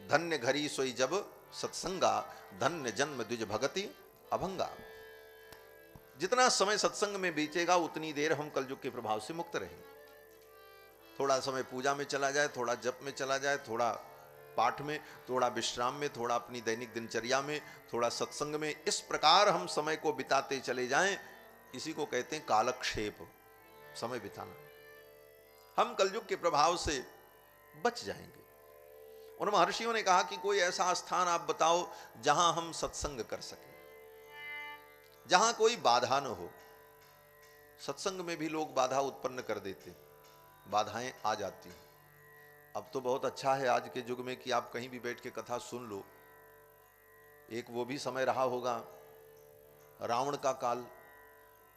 धन्य घड़ी सोई जब सत्संगा, धन्य जन्म द्विज भगति अभंगा। जितना समय सत्संग में बीतेगा उतनी देर हम कलयुग के प्रभाव से मुक्त रहेंगे। थोड़ा समय पूजा में चला जाए, थोड़ा जप में चला जाए, थोड़ा पाठ में, थोड़ा विश्राम में, थोड़ा अपनी दैनिक दिनचर्या में, थोड़ा सत्संग में, इस प्रकार हम समय को बिताते चले जाएं। इसी को कहते हैं कालक्षेप, समय बिताना। हम कलयुग के प्रभाव से बच जाएंगे। उन महर्षियों ने कहा कि कोई ऐसा स्थान आप बताओ जहां हम सत्संग कर सकें, जहां कोई बाधा न हो। सत्संग में भी लोग बाधा उत्पन्न कर देते, बाधाएं आ जाती हैं। अब तो बहुत अच्छा है आज के युग में कि आप कहीं भी बैठ के कथा सुन लो। एक वो भी समय रहा होगा रावण का काल,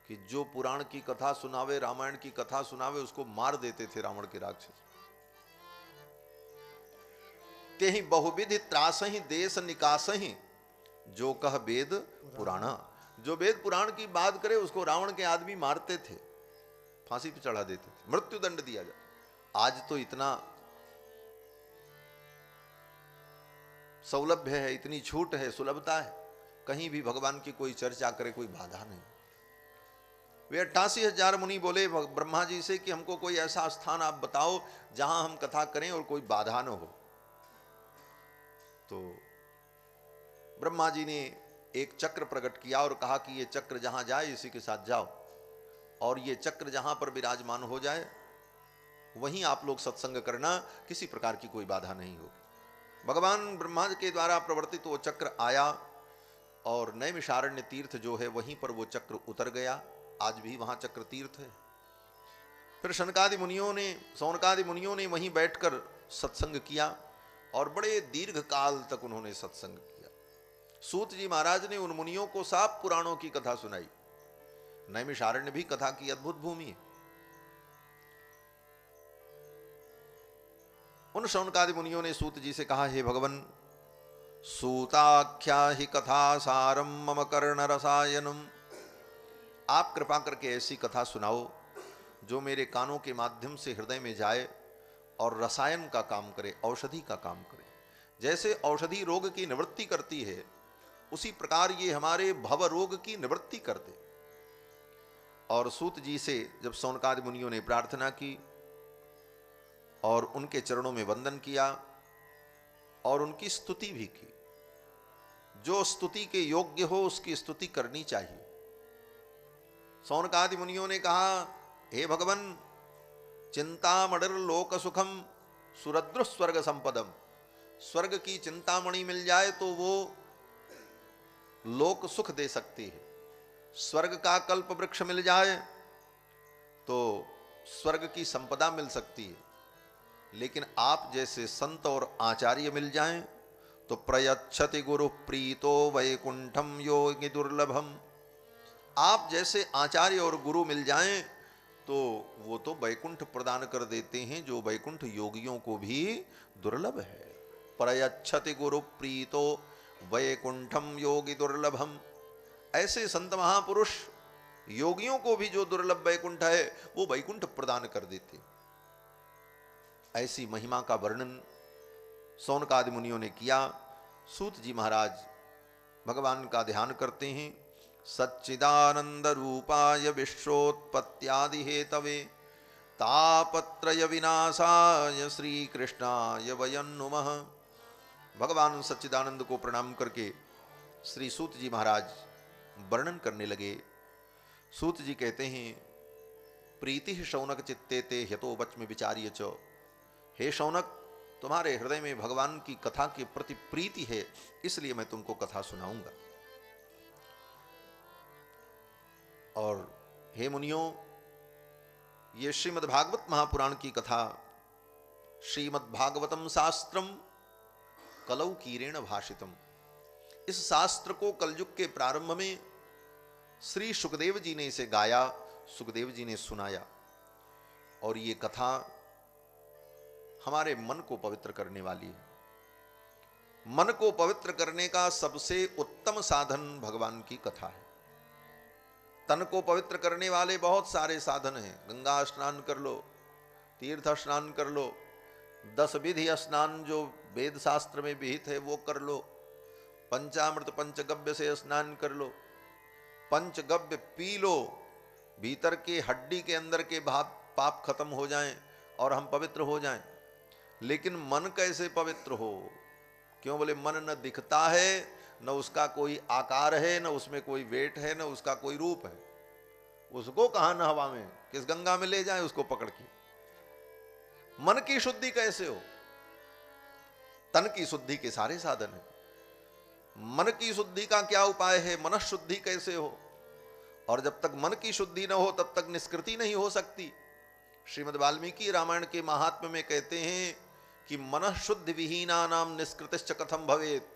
कि जो पुराण की कथा सुनावे, रामायण की कथा सुनावे, उसको मार देते थे रावण के राक्षस। ते ही बहुविधि त्रासहि देश निकासहि, जो कह वेद पुराणा। जो वेद पुराण की बात करे उसको रावण के आदमी मारते थे, फांसी पे चढ़ा देते थे, मृत्यु दंड दिया जाता। आज तो इतना सौलभ्य है, इतनी छूट है, सुलभता है, कहीं भी भगवान की कोई चर्चा करे कोई बाधा नहीं। वे 88,000 मुनि बोले ब्रह्मा जी से कि हमको कोई ऐसा स्थान आप बताओ जहां हम कथा करें और कोई बाधा न हो। तो ब्रह्मा जी ने एक चक्र प्रकट किया और कहा कि ये चक्र जहां जाए इसी के साथ जाओ, और ये चक्र जहां पर विराजमान हो जाए वहीं आप लोग सत्संग करना, किसी प्रकार की कोई बाधा नहीं होगी। भगवान ब्रह्मा के द्वारा प्रवर्तित वो चक्र आया और नैमिषारण्य तीर्थ जो है वहीं पर वो चक्र उतर गया। आज भी वहां चक्र तीर्थ है। फिर शनकादि मुनियों ने वहीं बैठकर सत्संग किया और बड़े दीर्घ काल तक उन्होंने सत्संग किया। सूत जी महाराज ने उन मुनियों को सात पुराणों की कथा सुनाई। नैमिषारण्य भी कथा की अद्भुत भूमि है। उन शौनकादि मुनियों ने सूत जी से कहा, हे भगवन, सूताख्या ही कथा सारम मम कर्ण रसायनम, आप कृपा करके ऐसी कथा सुनाओ जो मेरे कानों के माध्यम से हृदय में जाए और रसायन का काम करे, औषधि का काम करे। जैसे औषधि रोग की निवृत्ति करती है उसी प्रकार ये हमारे भव रोग की निवृत्ति कर दे। और सूत जी से जब शौनकादि मुनियों ने प्रार्थना की और उनके चरणों में वंदन किया और उनकी स्तुति भी की, जो स्तुति के योग्य हो उसकी स्तुति करनी चाहिए। शौनकादि मुनियों ने कहा, हे भगवन, चिंतामणिर लोक सुखम सुरद्रु स्वर्ग संपदम, स्वर्ग की चिंतामणि मिल जाए तो वो लोक सुख दे सकती है। स्वर्ग का कल्प वृक्ष मिल जाए तो स्वर्ग की संपदा मिल सकती है। लेकिन आप जैसे संत और आचार्य मिल जाएं तो प्रयच्छति गुरु प्रीतो वैकुंठम योगी दुर्लभम, आप जैसे आचार्य और गुरु मिल जाएं तो वो तो वैकुंठ प्रदान कर देते हैं, जो वैकुंठ योगियों को भी दुर्लभ है। प्रयच्छति गुरु प्रीतो वैकुंठम योगी दुर्लभम, ऐसे संत महापुरुष योगियों को भी जो दुर्लभ वैकुंठ है वो वैकुंठ प्रदान कर देते। ऐसी महिमा का वर्णन शौनकादि मुनियों ने किया। सूत जी महाराज भगवान का ध्यान करते हैं। सच्चिदानंद रूपाय विश्वोत्पत्त्यादि हेतवे तापत्रय विनाशाय श्री कृष्णाय वयं नुमः। भगवान सच्चिदानंद को प्रणाम करके श्री सूत जी महाराज वर्णन करने लगे। सूत जी कहते हैं, प्रीति शौनक चित्ते ते ह्यतो वच्मि विचार्य च, हे शौनक, तुम्हारे हृदय में भगवान की कथा के प्रति प्रीति है, इसलिए मैं तुमको कथा सुनाऊंगा। और हे मुनियों, ये श्रीमद् भागवत महापुराण की कथा, श्रीमद् भागवतम शास्त्रम कलौ कीरेण भाषितम, इस शास्त्र को कलयुग के प्रारंभ में श्री सुखदेव जी ने इसे गाया, सुखदेव जी ने सुनाया। और ये कथा हमारे मन को पवित्र करने वाली है। मन को पवित्र करने का सबसे उत्तम साधन भगवान की कथा है। तन को पवित्र करने वाले बहुत सारे साधन हैं। गंगा स्नान कर लो, तीर्थ स्नान कर लो, 10 विधि स्नान जो वेद शास्त्र में विहित है वो कर लो, पंचामृत पंचगव्य से स्नान कर लो, पंचगव्य पी लो, भीतर के हड्डी के अंदर के पाप खत्म हो जाएं और हम पवित्र हो जाएं। लेकिन मन कैसे पवित्र हो? क्यों? बोले मन न दिखता है, न उसका कोई आकार है, न उसमें कोई वेट है, न उसका कोई रूप है। उसको कहां न हवा में, किस गंगा में ले जाए उसको पकड़ के। मन की शुद्धि कैसे हो? तन की शुद्धि के सारे साधन है। मन की शुद्धि का क्या उपाय है? मन शुद्धि कैसे हो? और जब तक मन की शुद्धि न हो तब तक निष्कृति नहीं हो सकती। श्रीमद् वाल्मीकि रामायण के महात्म्य में कहते हैं कि मन शुद्धि विहीना नाम निष्कृतिश्च कथम भवेत।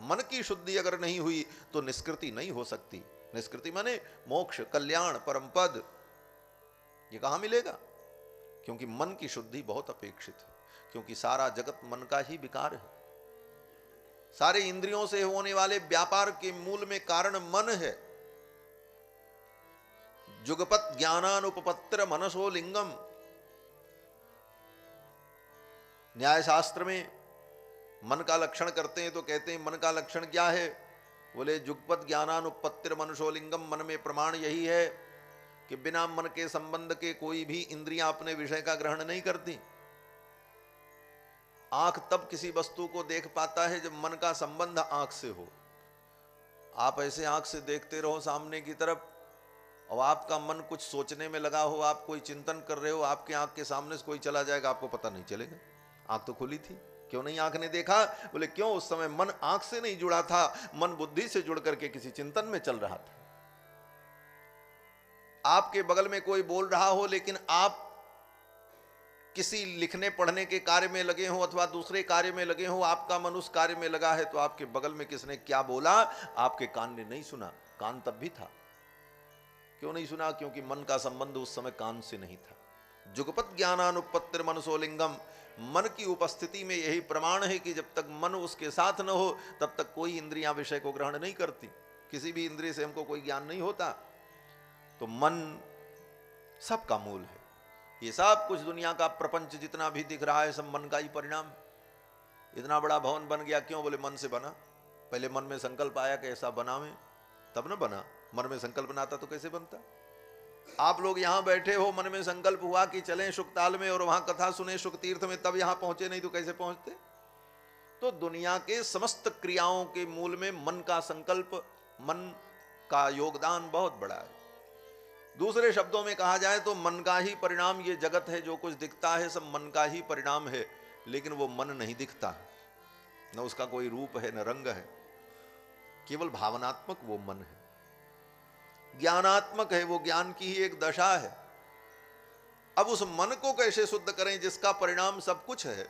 मन की शुद्धि अगर नहीं हुई तो निष्कृति नहीं हो सकती। निष्कृति माने मोक्ष, कल्याण, परम पद। ये कहां मिलेगा? क्योंकि मन की शुद्धि बहुत अपेक्षित है। क्योंकि सारा जगत मन का ही विकार है। सारे इंद्रियों से होने वाले व्यापार के मूल में कारण मन है। जुगपत ज्ञानानुपपत्र मनसो लिंगम। न्याय शास्त्र में मन का लक्षण करते हैं तो कहते हैं मन का लक्षण क्या है? बोले जुगपत ज्ञानानुपत्तिर मनुष्योलिंगम, मन में प्रमाण यही है कि बिना मन के संबंध के कोई भी इंद्रियां अपने विषय का ग्रहण नहीं करती। आंख तब किसी वस्तु को देख पाता है जब मन का संबंध आंख से हो। आप ऐसे आंख से देखते रहो सामने की तरफ और आपका मन कुछ सोचने में लगा हो, आप कोई चिंतन कर रहे हो, आपके आंख के सामने से कोई चला जाएगा, आपको पता नहीं चलेगा। आंख तो खुली थी, क्यों नहीं आंख ने देखा? बोले क्यों, उस समय मन आंख से नहीं जुड़ा था, मन बुद्धि से जुड़ करके किसी चिंतन में चल रहा था। आपके बगल में कोई बोल रहा हो लेकिन आप किसी लिखने पढ़ने के कार्य में लगे हो अथवा दूसरे कार्य में लगे हो, आपका मन उस कार्य में लगा है, तो आपके बगल में किसने क्या बोला आपके कान ने नहीं सुना। कान तब भी था, क्यों नहीं सुना? क्योंकि मन का संबंध उस समय कान से नहीं था। जुगपत ज्ञानानुपत्तिर मनसोलिंगम, मन की उपस्थिति में यही प्रमाण है कि जब तक मन उसके साथ न हो तब तक कोई इंद्रियां विषय को ग्रहण नहीं करती। किसी भी इंद्रिय से हमको कोई ज्ञान नहीं होता। तो मन सबका मूल है। ये सब कुछ दुनिया का प्रपंच जितना भी दिख रहा है सब मन का ही परिणाम। इतना बड़ा भवन बन गया क्यों? बोले मन से बना। पहले मन में संकल्प आया कि ऐसा बनावें, तब न बना। मन में संकल्प ना आता तो कैसे बनता? आप लोग यहां बैठे हो, मन में संकल्प हुआ कि चलें शुकताल में और वहां कथा सुने शुक तीर्थ में, तब यहां पहुंचे, नहीं तो कैसे पहुंचते? तो दुनिया के समस्त क्रियाओं के मूल में मन का संकल्प, मन का योगदान बहुत बड़ा है। दूसरे शब्दों में कहा जाए तो मन का ही परिणाम ये जगत है। जो कुछ दिखता है सब मन का ही परिणाम है, लेकिन वो मन नहीं दिखता, न उसका कोई रूप है न रंग है, केवल भावनात्मक वो मन है। ज्ञानात्मक है, वो ज्ञान की ही एक दशा है। अब उस मन को कैसे शुद्ध करें जिसका परिणाम सब कुछ है?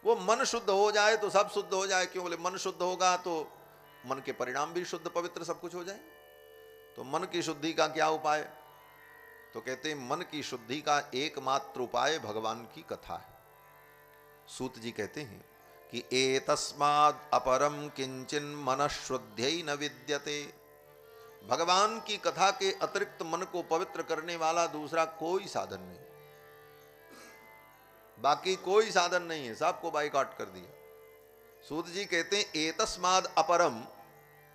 वो मन शुद्ध हो जाए तो सब शुद्ध हो जाए। क्यों? बोले मन शुद्ध होगा तो मन के परिणाम भी शुद्ध पवित्र सब कुछ हो जाए। तो मन की शुद्धि का क्या उपाय? तो कहते हैं मन की शुद्धि का एकमात्र उपाय भगवान की कथा है। सूत जी कहते हैं कि एतस्माद् अपरम किंचिन मनःशुद्ध्यै न विद्यते। भगवान की कथा के अतिरिक्त मन को पवित्र करने वाला दूसरा कोई साधन नहीं, बाकी कोई साधन नहीं है, सबको बाइकआउट कर दिया। सूत जी कहते हैं एतस्माद् अपरम,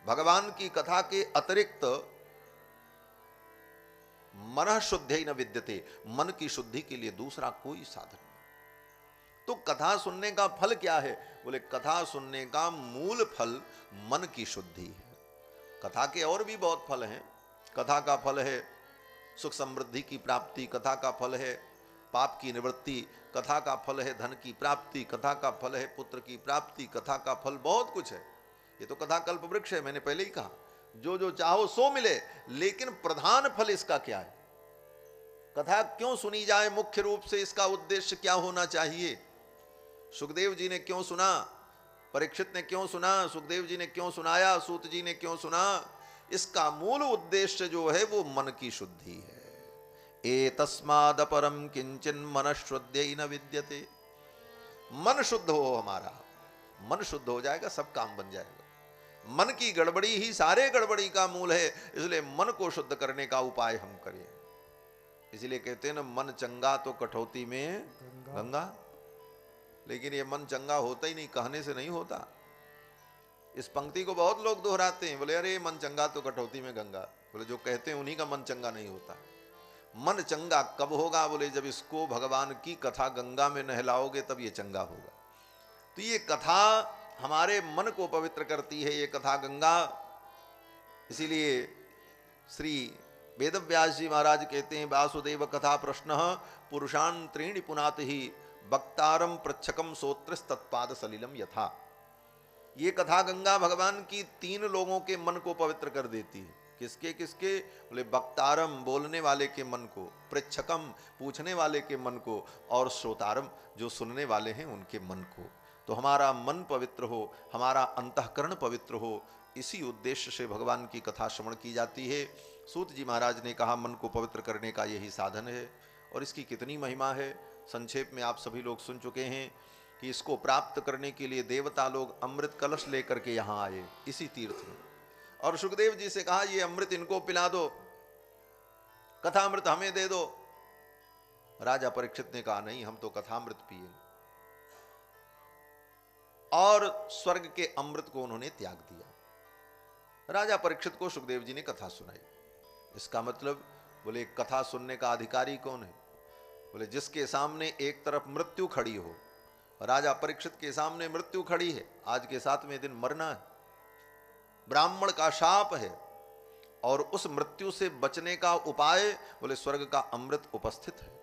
भगवान की कथा के अतिरिक्त मन शुद्धि न विद्यते, मन की शुद्धि के लिए दूसरा कोई साधन नहीं। तो कथा सुनने का फल क्या है? बोले कथा सुनने का मूल फल मन की शुद्धि है। कथा के और भी बहुत फल हैं। कथा का फल है सुख समृद्धि की प्राप्ति, कथा का फल है पाप की निवृत्ति, कथा का फल है धन की प्राप्ति, कथा का फल है पुत्र की प्राप्ति, कथा का फल बहुत कुछ है। ये तो कथा कल्प वृक्ष है, मैंने पहले ही कहा, जो जो चाहो सो मिले। लेकिन प्रधान फल इसका क्या है? कथा क्यों सुनी जाए? मुख्य रूप से इसका उद्देश्य क्या होना चाहिए? सुखदेव जी ने क्यों सुना? परीक्षित ने क्यों सुना? सुखदेव जी ने क्यों सुनाया? सूत जी ने क्यों सुना? इसका मूल उद्देश्य जो है वो मन की शुद्धि है। एतस्माद् अपरम किंचिन मनःशुद्ध्यै न विद्यते। मन शुद्ध हो हमारा, मन शुद्ध हो जाएगा सब काम बन जाएगा। मन की गड़बड़ी ही सारे गड़बड़ी का मूल है, इसलिए मन को शुद्ध करने का उपाय हम करें। इसलिए कहते हैं ना, मन चंगा तो कठौती में गंगा। लेकिन ये मन चंगा होता ही नहीं, कहने से नहीं होता। इस पंक्ति को बहुत लोग दोहराते हैं, बोले अरे मन चंगा तो कठौती में गंगा। बोले जो कहते हैं उन्हीं का मन चंगा नहीं होता। मन चंगा कब होगा? बोले जब इसको भगवान की कथा गंगा में नहलाओगे तब ये चंगा होगा। तो ये कथा हमारे मन को पवित्र करती है, ये कथा गंगा। इसीलिए श्री वेदव्यास जी महाराज कहते हैं, वासुदेव कथा प्रश्न पुरुषान त्रीणि पुनाति ही वक्तारम प्रच्छकम सोत्रस तत्पाद सलिलम यथा। ये कथा गंगा भगवान की तीन लोगों के मन को पवित्र कर देती है। किसके किसके? बोले वक्तारम बोलने वाले के मन को, पृच्छकम पूछने वाले के मन को, और श्रोतारम जो सुनने वाले हैं उनके मन को। तो हमारा मन पवित्र हो, हमारा अंतःकरण पवित्र हो, इसी उद्देश्य से भगवान की कथा श्रवण की जाती है। सूत जी महाराज ने कहा मन को पवित्र करने का यही साधन है। और इसकी कितनी महिमा है संक्षेप में आप सभी लोग सुन चुके हैं कि इसको प्राप्त करने के लिए देवता लोग अमृत कलश लेकर के यहाँ आए इसी तीर्थ में, और सुखदेव जी से कहा ये अमृत इनको पिला दो, कथामृत हमें दे दो। राजा परीक्षित ने कहा नहीं, हम तो कथामृत पिए, और स्वर्ग के अमृत को उन्होंने त्याग दिया। राजा परीक्षित को सुखदेव जी ने कथा सुनाई। इसका मतलब बोले कथा सुनने का अधिकारी कौन है? बोले जिसके सामने एक तरफ मृत्यु खड़ी हो। राजा परीक्षित के सामने मृत्यु खड़ी है, आज के 7वें दिन मरना है, ब्राह्मण का शाप है, और उस मृत्यु से बचने का उपाय बोले स्वर्ग का अमृत उपस्थित है।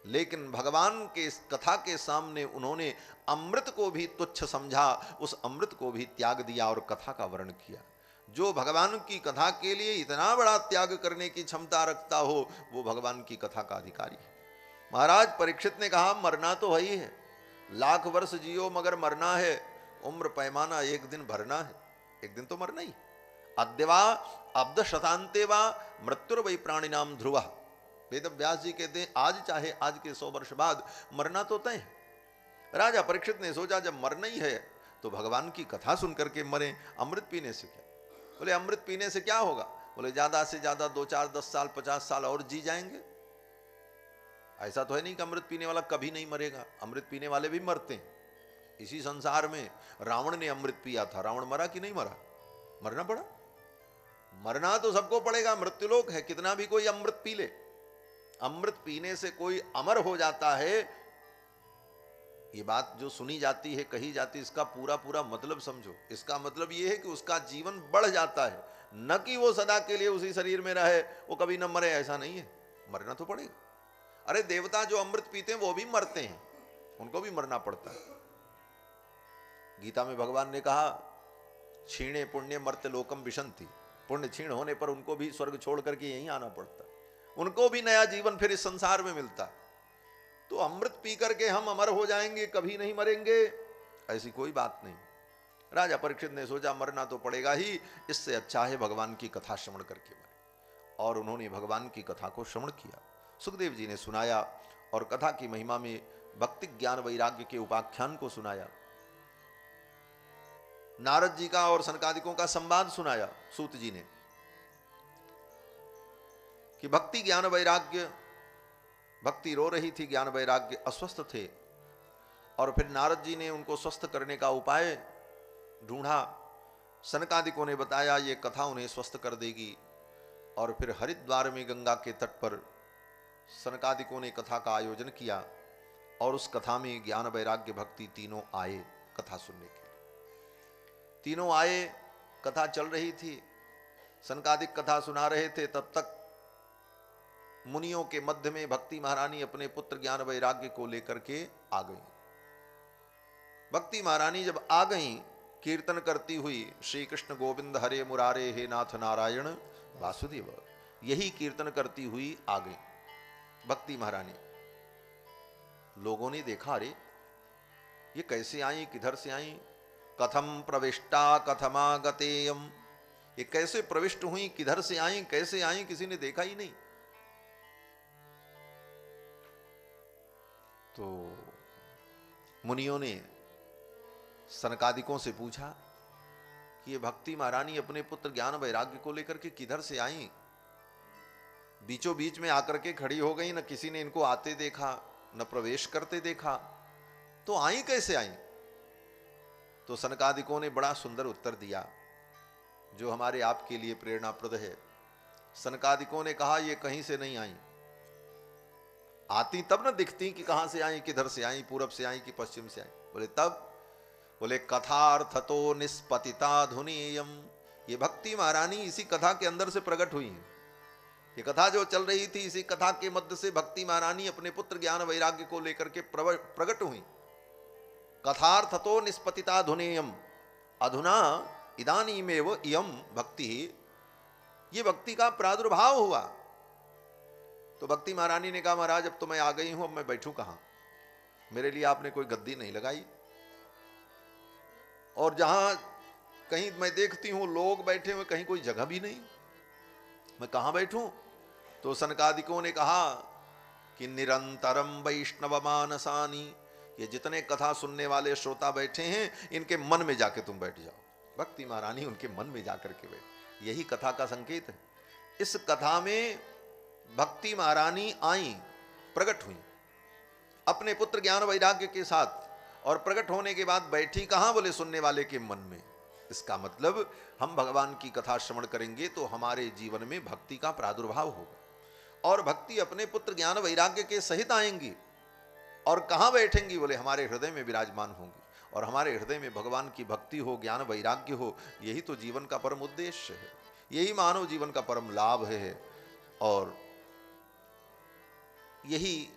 लेकिन भगवान के इस कथा के सामने उन्होंने अमृत को भी तुच्छ समझा, उस अमृत को भी त्याग दिया और कथा का वर्ण किया। जो भगवान की कथा के लिए इतना बड़ा त्याग करने की क्षमता रखता हो, वो भगवान की कथा का अधिकारी है। महाराज परीक्षित ने कहा मरना तो वही है, लाख वर्ष जियो मगर मरना है, उम्र पैमाना एक दिन भरना है, एक दिन तो मरना ही। अद्यवा अब्द शतांते वा मृत्युर्वै प्राणिनाम ध्रुव। वेद व्यास जी कहते हैं आज चाहे आज के 100 वर्ष बाद मरना तो तय है। राजा परीक्षित ने सोचा जब मरना ही है तो भगवान की कथा सुन करके मरे, अमृत पीने से क्या? बोले अमृत पीने से क्या होगा? बोले ज्यादा से ज्यादा 2, 4, 10 साल 50 साल और जी जाएंगे। ऐसा तो है नहीं कि अमृत पीने वाला कभी नहीं मरेगा, अमृत पीने वाले भी मरते हैं। इसी संसार में रावण ने अमृत पिया था, रावण मरा कि नहीं मरा? मरना पड़ा। मरना तो सबको पड़ेगा, मृत्युलोक है, कितना भी कोई अमृत पी ले। अमृत पीने से कोई अमर हो जाता है, ये बात जो सुनी जाती है, कही जाती है, इसका पूरा पूरा मतलब समझो। इसका मतलब ये है कि उसका जीवन बढ़ जाता है, न कि वो सदा के लिए उसी शरीर में रहे, वो कभी न मरे, ऐसा नहीं है। मरना तो पड़ेगा। अरे देवता जो अमृत पीते हैं वो भी मरते हैं, उनको भी मरना पड़ता है। गीता में भगवान ने कहा क्षीणे पुण्य मर्त्य लोकम विशंति, पुण्य क्षीण होने पर उनको भी स्वर्ग छोड़ करके यहीं आना पड़ता, उनको भी नया जीवन फिर इस संसार में मिलता। तो अमृत पी करके हम अमर हो जाएंगे, कभी नहीं मरेंगे, ऐसी कोई बात नहीं। राजा परीक्षित ने सोचा मरना तो पड़ेगा ही, इससे अच्छा है भगवान की कथा श्रवण करके मरे। और उन्होंने भगवान की कथा को श्रवण किया, सुखदेव जी ने सुनाया, और कथा की महिमा में भक्ति ज्ञान वैराग्य के उपाख्यान को सुनाया। नारद जी का और सनकादिकों का संवाद सुनाया सूत जी ने कि भक्ति ज्ञान वैराग्य, भक्ति रो रही थी, ज्ञान वैराग्य अस्वस्थ थे, और फिर नारद जी ने उनको स्वस्थ करने का उपाय ढूंढा। सनकादिकों ने बताया ये कथा उन्हें स्वस्थ कर देगी। और फिर हरिद्वार में गंगा के तट पर सनकादिकों ने कथा का आयोजन किया, और उस कथा में ज्ञान वैराग्य भक्ति तीनों आए कथा सुनने के लिए। तीनों आए, कथा चल रही थी, सनकादिक कथा सुना रहे थे। तब तक मुनियों के मध्य में भक्ति महारानी अपने पुत्र ज्ञान वैराग्य को लेकर के आ गई। भक्ति महारानी जब आ गई, कीर्तन करती हुई श्री कृष्ण गोविंद हरे मुरारे हे नाथ नारायण वासुदेव, यही कीर्तन करती हुई आ गई भक्ति महारानी। लोगों ने देखा अरे ये कैसे आई, किधर से आई? कथम प्रविष्टा कथमागतेयम, ये कैसे प्रविष्ट हुई, किधर से आई, कैसे आई, किसी ने देखा ही नहीं। तो मुनियों ने सनकादिकों से पूछा कि ये भक्ति महारानी अपने पुत्र ज्ञान वैराग्य को लेकर के किधर से आई? बीचों बीच में आकर के खड़ी हो गई, न किसी ने इनको आते देखा, न प्रवेश करते देखा, तो आई कैसे आई? तो सनकादिकों ने बड़ा सुंदर उत्तर दिया जो हमारे आपके लिए प्रेरणाप्रद है। सनकादिकों ने कहा ये कहीं से नहीं आई, आती तब न दिखती कि कहां से आई, किधर से आई, पूरब से आई कि पश्चिम से आई। बोले तब? बोले कथार्थतो निष्पतिता धुनीयम, ये भक्ति महारानी इसी कथा के अंदर से प्रकट हुई है। ये कथा जो चल रही थी, इसी कथा के मध्य से भक्ति महारानी अपने पुत्र ज्ञान वैराग्य को लेकर के प्रकट हुई। कथार्थतो निष्पतिता धुनीयम अधुना इदानीमेव इयम भक्ति, ये भक्ति का प्रादुर्भाव हुआ। तो भक्ति महारानी ने कहा महाराज अब तो मैं आ गई हूं, अब मैं बैठूं कहां? मेरे लिए आपने कोई गद्दी नहीं लगाई, और जहां कहीं मैं देखती हूं लोग बैठे हुए, कहीं कोई जगह भी नहीं, मैं कहां बैठूं? तो सनकादिकों ने कहा कि निरंतरम वैष्णव मानसानी, ये जितने कथा सुनने वाले श्रोता बैठे हैं इनके मन में जाके तुम बैठ जाओ। भक्ति महारानी उनके मन में जाकर के बैठ, यही कथा का संकेत है। इस कथा में भक्ति महारानी आई, प्रकट हुई अपने पुत्र ज्ञान वैराग्य के साथ, और प्रकट होने के बाद बैठी कहां? बोले सुनने वाले के मन में। इसका मतलब हम भगवान की कथा श्रवण करेंगे तो हमारे जीवन में भक्ति का प्रादुर्भाव होगा और भक्ति अपने पुत्र ज्ञान वैराग्य के सहित आएंगी। और कहाँ बैठेंगी? बोले हमारे हृदय में विराजमान होंगी। और हमारे हृदय में भगवान की भक्ति हो, ज्ञान वैराग्य हो, यही तो जीवन का परम उद्देश्य है, यही मानव जीवन का परम लाभ है। और यही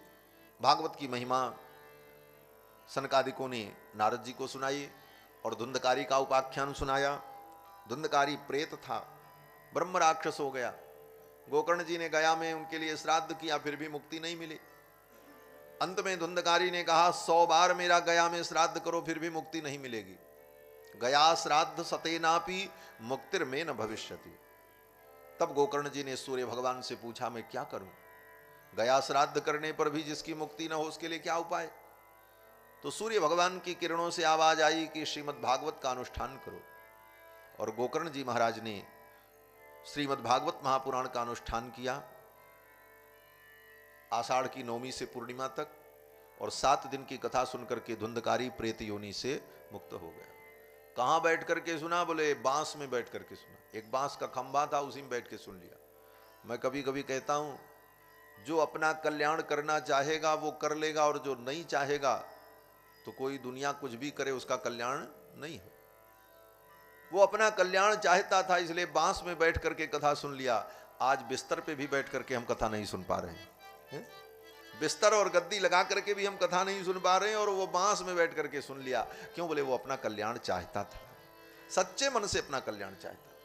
भागवत की महिमा सनकादिकों ने नारद जी को सुनाई और धुंधकारी का उपाख्यान सुनाया। धुंधकारी प्रेत था, ब्रह्म राक्षस हो गया। गोकर्ण जी ने गया में उनके लिए श्राद्ध किया, फिर भी मुक्ति नहीं मिली। अंत में धुंधकारी ने कहा 100 बार मेरा गया में श्राद्ध करो, फिर भी मुक्ति नहीं मिलेगी। गया श्राद्ध सतेनापि मुक्तिर में न भविष्यति। तब गोकर्ण जी ने सूर्य भगवान से पूछा मैं क्या करूं? गया श्राद्ध करने पर भी जिसकी मुक्ति न हो उसके लिए क्या उपाय? तो सूर्य भगवान की किरणों से आवाज आई कि श्रीमद् भागवत का अनुष्ठान करो। और गोकर्ण जी महाराज ने श्रीमद् भागवत महापुराण का अनुष्ठान किया आषाढ़ की नवमी से पूर्णिमा तक, और 7 दिन की कथा सुनकर के धुंधकारी प्रेत योनि से मुक्त हो गया। कहाँ बैठ करके सुना? बोले बांस में बैठ करके सुना। एक बांस का खंभा था, उसी में बैठ के सुन लिया। मैं कभी कभी कहता हूं, जो अपना कल्याण करना चाहेगा वो कर लेगा, और जो नहीं चाहेगा तो कोई दुनिया कुछ भी करे उसका कल्याण नहीं है। वो अपना कल्याण चाहता था, इसलिए बांस में बैठ करके कथा सुन लिया। आज बिस्तर पे भी बैठ करके हम कथा नहीं सुन पा रहे हैं। बिस्तर और गद्दी लगा करके भी हम कथा नहीं सुन पा रहे हैं, और वो बांस में बैठ करके सुन लिया। क्यों? बोले वो अपना कल्याण चाहता था, सच्चे मन से अपना कल्याण चाहता।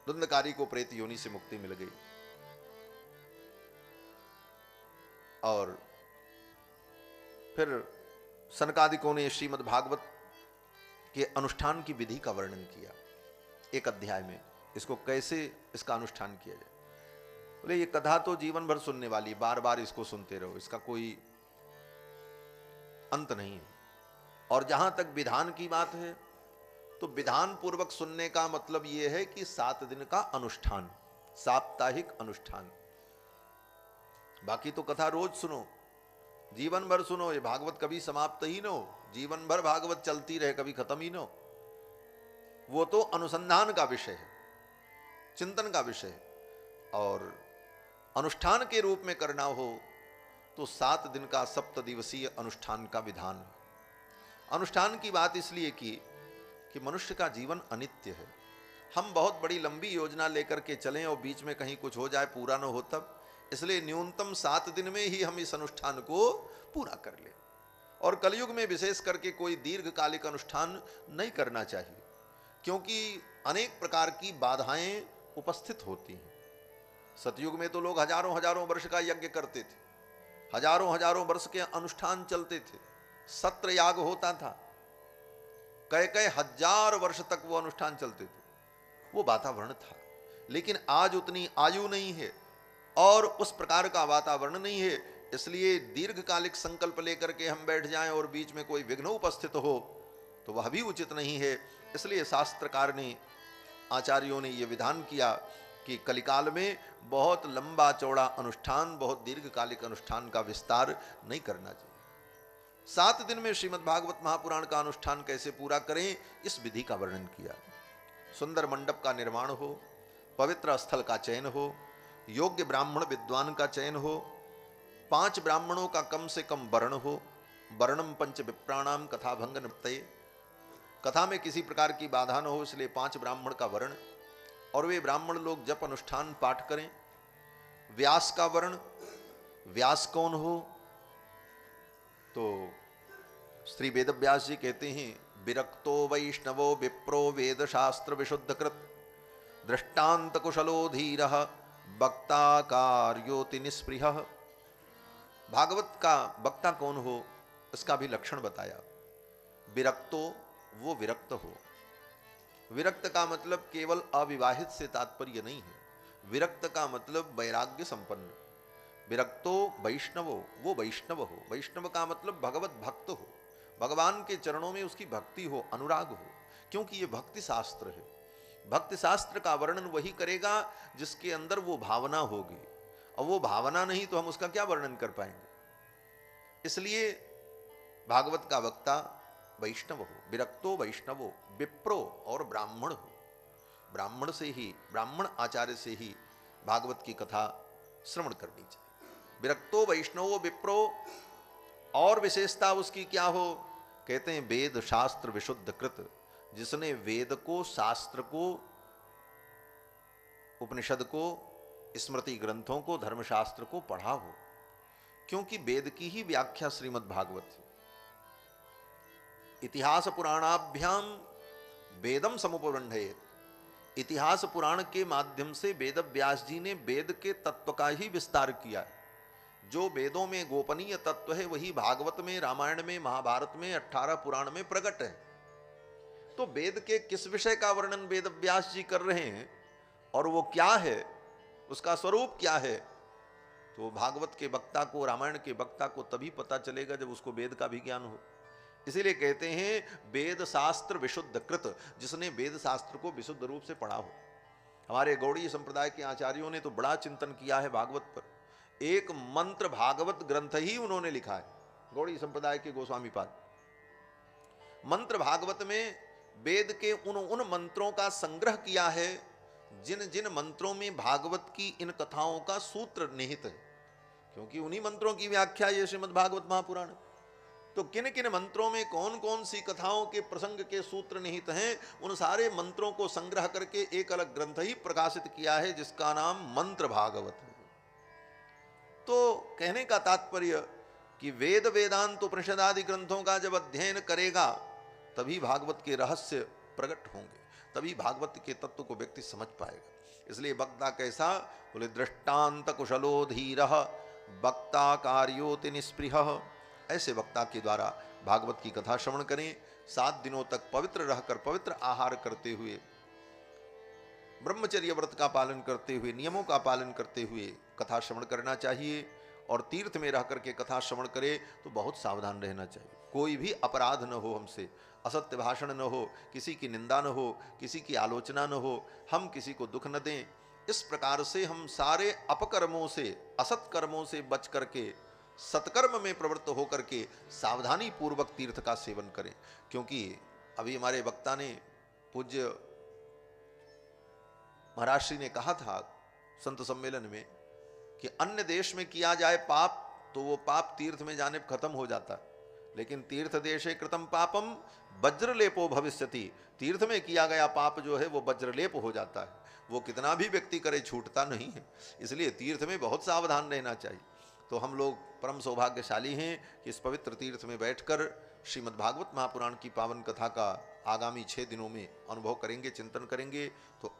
धुंधकारी को प्रेत योनि से मुक्ति मिल गई। और फिर सनकादिकों ने श्रीमद् भागवत के अनुष्ठान की विधि का वर्णन किया एक अध्याय में। इसको कैसे इसका अनुष्ठान किया जाए? बोले ये कथा तो जीवन भर सुनने वाली, बार बार इसको सुनते रहो, इसका कोई अंत नहीं है। और जहां तक विधान की बात है तो विधान पूर्वक सुनने का मतलब यह है कि 7 दिन का अनुष्ठान, साप्ताहिक अनुष्ठान। बाकी तो कथा रोज सुनो, जीवन भर सुनो, ये भागवत कभी समाप्त ही न हो, जीवन भर भागवत चलती रहे, कभी खत्म ही न हो। वो तो अनुसंधान का विषय है, चिंतन का विषय है। और अनुष्ठान के रूप में करना हो तो 7 दिन का 7 दिवसीय अनुष्ठान का विधान है। अनुष्ठान की बात इसलिए की कि मनुष्य का जीवन अनित्य है। हम बहुत बड़ी लंबी योजना लेकर के चलें और बीच में कहीं कुछ हो जाए, पूरा न हो तब, इसलिए न्यूनतम 7 दिन में ही हम इस अनुष्ठान को पूरा कर लें। और कलयुग में विशेष करके कोई दीर्घकालिक अनुष्ठान नहीं करना चाहिए, क्योंकि अनेक प्रकार की बाधाएं उपस्थित होती हैं। सतयुग में तो लोग हजारों हजारों वर्ष का यज्ञ करते थे, हजारों हजारों वर्ष के अनुष्ठान चलते थे, सत्र याग होता था, कई हजार वर्ष तक वो अनुष्ठान चलते थे, वो वातावरण था। लेकिन आज उतनी आयु नहीं है और उस प्रकार का वातावरण नहीं है, इसलिए दीर्घकालिक संकल्प लेकर के हम बैठ जाएं और बीच में कोई विघ्न उपस्थित हो तो वह भी उचित नहीं है। इसलिए शास्त्रकार ने, आचार्यों ने यह विधान किया कि कलिकाल में बहुत लंबा चौड़ा अनुष्ठान, बहुत दीर्घकालिक अनुष्ठान का विस्तार नहीं करना चाहिए। 7 दिन में श्रीमद् भागवत महापुराण का अनुष्ठान कैसे पूरा करें, इस विधि का वर्णन किया। सुंदर मंडप का निर्माण हो, पवित्र स्थल का चयन हो, योग्य ब्राह्मण विद्वान का चयन हो, 5 ब्राह्मणों का कम से कम वर्ण हो, वर्णम पंच विप्राणाम कथा भंग निपतये, कथा में किसी प्रकार की बाधा न हो, इसलिए 5 ब्राह्मण का वर्ण, और वे ब्राह्मण लोग जप अनुष्ठान पाठ करें। व्यास का वर्ण, व्यास कौन हो? तो श्री वेद व्यास जी कहते हैं, विरक्तो वैष्णवो विप्रो वेद शास्त्र विशुद्धकृत दृष्टांत कुशलो धीरः वक्ता कार्योति निस्पृह। भागवत का वक्ता कौन हो, इसका भी लक्षण बताया। विरक्तो, वो विरक्त हो। विरक्त का मतलब केवल अविवाहित से तात्पर्य नहीं है, विरक्त का मतलब वैराग्य संपन्न। विरक्तो वैष्णवो, वो वैष्णव हो। वैष्णव का मतलब भगवत भक्त हो, भगवान के चरणों में उसकी भक्ति हो, अनुराग हो, क्योंकि ये भक्ति शास्त्र है। भक्ति शास्त्र का वर्णन वही करेगा जिसके अंदर वो भावना होगी, और वो भावना नहीं तो हम उसका क्या वर्णन कर पाएंगे। इसलिए भागवत का वक्ता वैष्णव हो, विरक्तो वैष्णवो, विप्रो और ब्राह्मण हो। ब्राह्मण से ही, ब्राह्मण आचार्य से ही भागवत की कथा श्रवण करनी चाहिए। विरक्तो वैष्णवो विप्रो, और विशेषता उसकी क्या हो? कहते हैं वेद शास्त्र विशुद्ध कृत, जिसने वेद को, शास्त्र को, उपनिषद को, स्मृति ग्रंथों को, धर्मशास्त्र को पढ़ा हो। क्योंकि वेद की ही व्याख्या श्रीमद् भागवत है। इतिहास पुराणाभ्याम वेदम समुपबंधयेत। इतिहास पुराण के माध्यम से वेद व्यास जी ने वेद के तत्व का ही विस्तार किया है। जो वेदों में गोपनीय तत्व है वही भागवत में, रामायण में, महाभारत में, 18 पुराण में प्रकट है। तो वेद के किस विषय का वर्णन वेद व्यास जी कर रहे हैं और वो क्या है, उसका स्वरूप क्या है, तो भागवत के वक्ता को, रामायण के वक्ता को तभी पता चलेगा जब उसको वेद का भी ज्ञान हो। इसीलिए कहते हैं वेद शास्त्र विशुद्ध कृत, जिसने वेद शास्त्र को विशुद्ध रूप से पढ़ा हो। हमारे गौड़ीय संप्रदाय के आचार्यों ने तो बड़ा चिंतन किया है भागवत पर। एक मंत्र भागवत ग्रंथ ही उन्होंने लिखा है, गौड़ीय संप्रदाय के गोस्वामी पाद। मंत्र भागवत में वेद के उन मंत्रों का संग्रह किया है जिन जिन मंत्रों में भागवत की इन कथाओं का सूत्र निहित है। क्योंकि उन्हीं मंत्रों की व्याख्या ये श्रीमद् भागवत महापुराण। तो किन किन मंत्रों में कौन कौन सी कथाओं के प्रसंग के सूत्र निहित हैं, उन सारे मंत्रों को संग्रह करके एक अलग ग्रंथ ही प्रकाशित किया है जिसका नाम मंत्र भागवत है। तो कहने का तात्पर्य कि वेद वेदांत उपनिषद आदि ग्रंथों का जब अध्ययन करेगा तभी भागवत के रहस्य प्रकट होंगे, तभी भागवत के तत्व को व्यक्ति समझ पाएगा। इसलिए वक्ता कैसा? बोले दृष्टांत कुशलो धीर वक्ता कार्योति निस्पृह। ऐसे वक्ता के द्वारा भागवत की कथा श्रवण करें। 7 दिनों तक पवित्र रहकर, पवित्र आहार करते हुए, ब्रह्मचर्य व्रत का पालन करते हुए, नियमों का पालन करते हुए कथा श्रवण करना चाहिए। और तीर्थ में रह करके कथा श्रवण करे तो बहुत सावधान रहना चाहिए। कोई भी अपराध न हो हमसे, असत्य भाषण न हो, किसी की निंदा न हो, किसी की आलोचना न हो, हम किसी को दुख न दें। इस प्रकार से हम सारे अपकर्मों से, असत कर्मों से बच करके सत्कर्म में प्रवृत्त होकर के सावधानी पूर्वक तीर्थ का सेवन करें। क्योंकि अभी हमारे वक्ता ने, पूज्य महाराज श्री ने कहा था संत सम्मेलन में कि अन्य देश में किया जाए पाप तो वो पाप तीर्थ में जाने पर खत्म हो जाता है, लेकिन तीर्थ देशे कृतम पापम वज्रलेपो भविष्यति। तीर्थ में किया गया पाप जो है वो वज्रलेप हो जाता है, वो कितना भी व्यक्ति करे छूटता नहीं है। इसलिए तीर्थ में बहुत सावधान रहना चाहिए। तो हम लोग परम सौभाग्यशाली हैं कि इस पवित्र तीर्थ में बैठकर श्रीमद् भागवत महापुराण की पावन कथा का आगामी 6 दिनों में अनुभव करेंगे, चिंतन करेंगे। तो